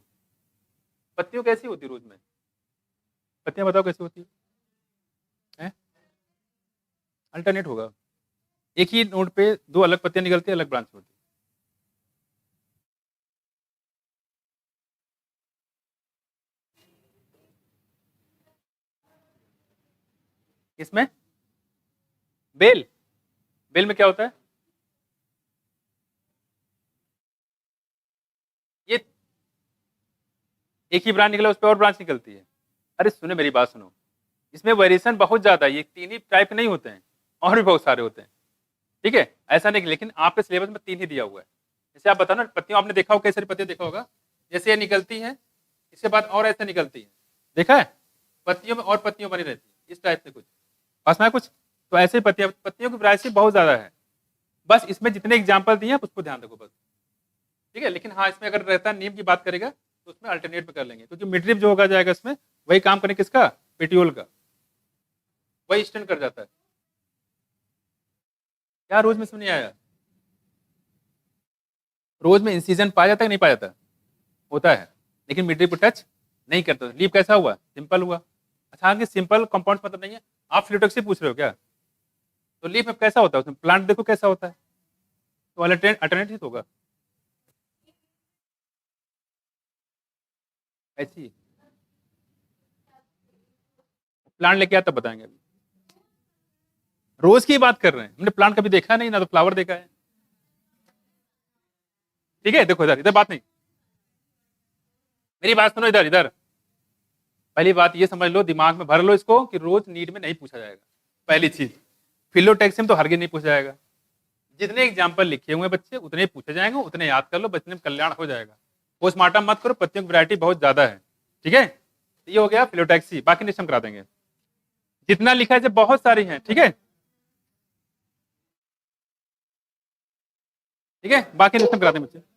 पत्तियों कैसी होती है रोज में, पत्तियां बताओ कैसी होती है? अल्टरनेट होगा, एक ही नोड पे दो अलग पत्तियां निकलती है, अलग ब्रांच होती है। इसमें बेल, बेल में क्या होता है, ये एक ही ब्रांच निकला, उस पर और ब्रांच निकलती है। अरे सुनो मेरी बात सुनो, इसमें वेरिएशन बहुत ज्यादा है, ये तीन ही टाइप नहीं होते हैं, और भी बहुत सारे होते हैं, ठीक है, ऐसा नहीं, लेकिन आपके सिलेबस में तीन ही दिया हुआ है। जैसे आप बताओ ना, पत्तियों आपने देखा होगा, कई सारी पत्तियां देखा होगा, जैसे ये निकलती है, इसके बाद और ऐसे निकलती है, देखा है, पत्तियों में और पत्तियों बनी रहती है, इस टाइप से कुछ पास में कुछ, तो ऐसे ही पत्तियां, पत्तियों की वैरायटी बहुत ज्यादा है। बस इसमें जितने एग्जाम्पल दिए हैं उसको ध्यान रखो बस, ठीक है। लेकिन हाँ, इसमें अगर रहता नीम की बात करेगा तो उसमें अल्टरनेट पे कर लेंगे, क्योंकि मिड जो होगा जाएगा इसमें, वही काम करें किसका, पेटियोल का, वही स्टैंड कर जाता है। क्या रोज में सुनिए आया, रोज में इंसीजन पाया जाता है कि नहीं पाया जाता, होता है, लेकिन मिड को टच नहीं करता। लीप कैसा हुआ, सिंपल हुआ। अच्छा, आगे सिंपल कंपाउंड मतलब नहीं है, आप फ्लूटोक्सी पूछ रहे हो क्या, तो लीफ में कैसा होता है, उसमें प्लांट देखो कैसा होता है, तो अल्टरनेटिव होगा ऐसी। प्लांट लेके आता बताएंगे, अभी रोज की बात कर रहे हैं, हमने प्लांट कभी देखा नहीं ना, तो फ्लावर देखा है, ठीक है। देखो इधर, इधर बात नहीं, मेरी बात सुनो, इधर इधर, पहली बात ये समझ लो, दिमाग में भर लो इसको, कि रोज नीट में नहीं पूछा जाएगा, पहली चीज। फिलोटैक्सियम तो हरगिज नहीं पूछा जाएगा, जितने एग्जाम्पल लिखे हुए बच्चे उतने ही पूछे जाएंगे, उतने याद कर लो, बच्चे में कल्याण हो जाएगा। पोस्टमार्टम मत करो, पत्तियों की वैरायटी बहुत ज्यादा है, ठीक है। तो ये हो गया फिलोटैक्सी, बाकी नेक्स्ट हम करा देंगे, जितना लिखा है जब बहुत सारी हैं, ठीक है, ठीक है, बाकी नेक्स्ट हम करा देंगे बच्चे।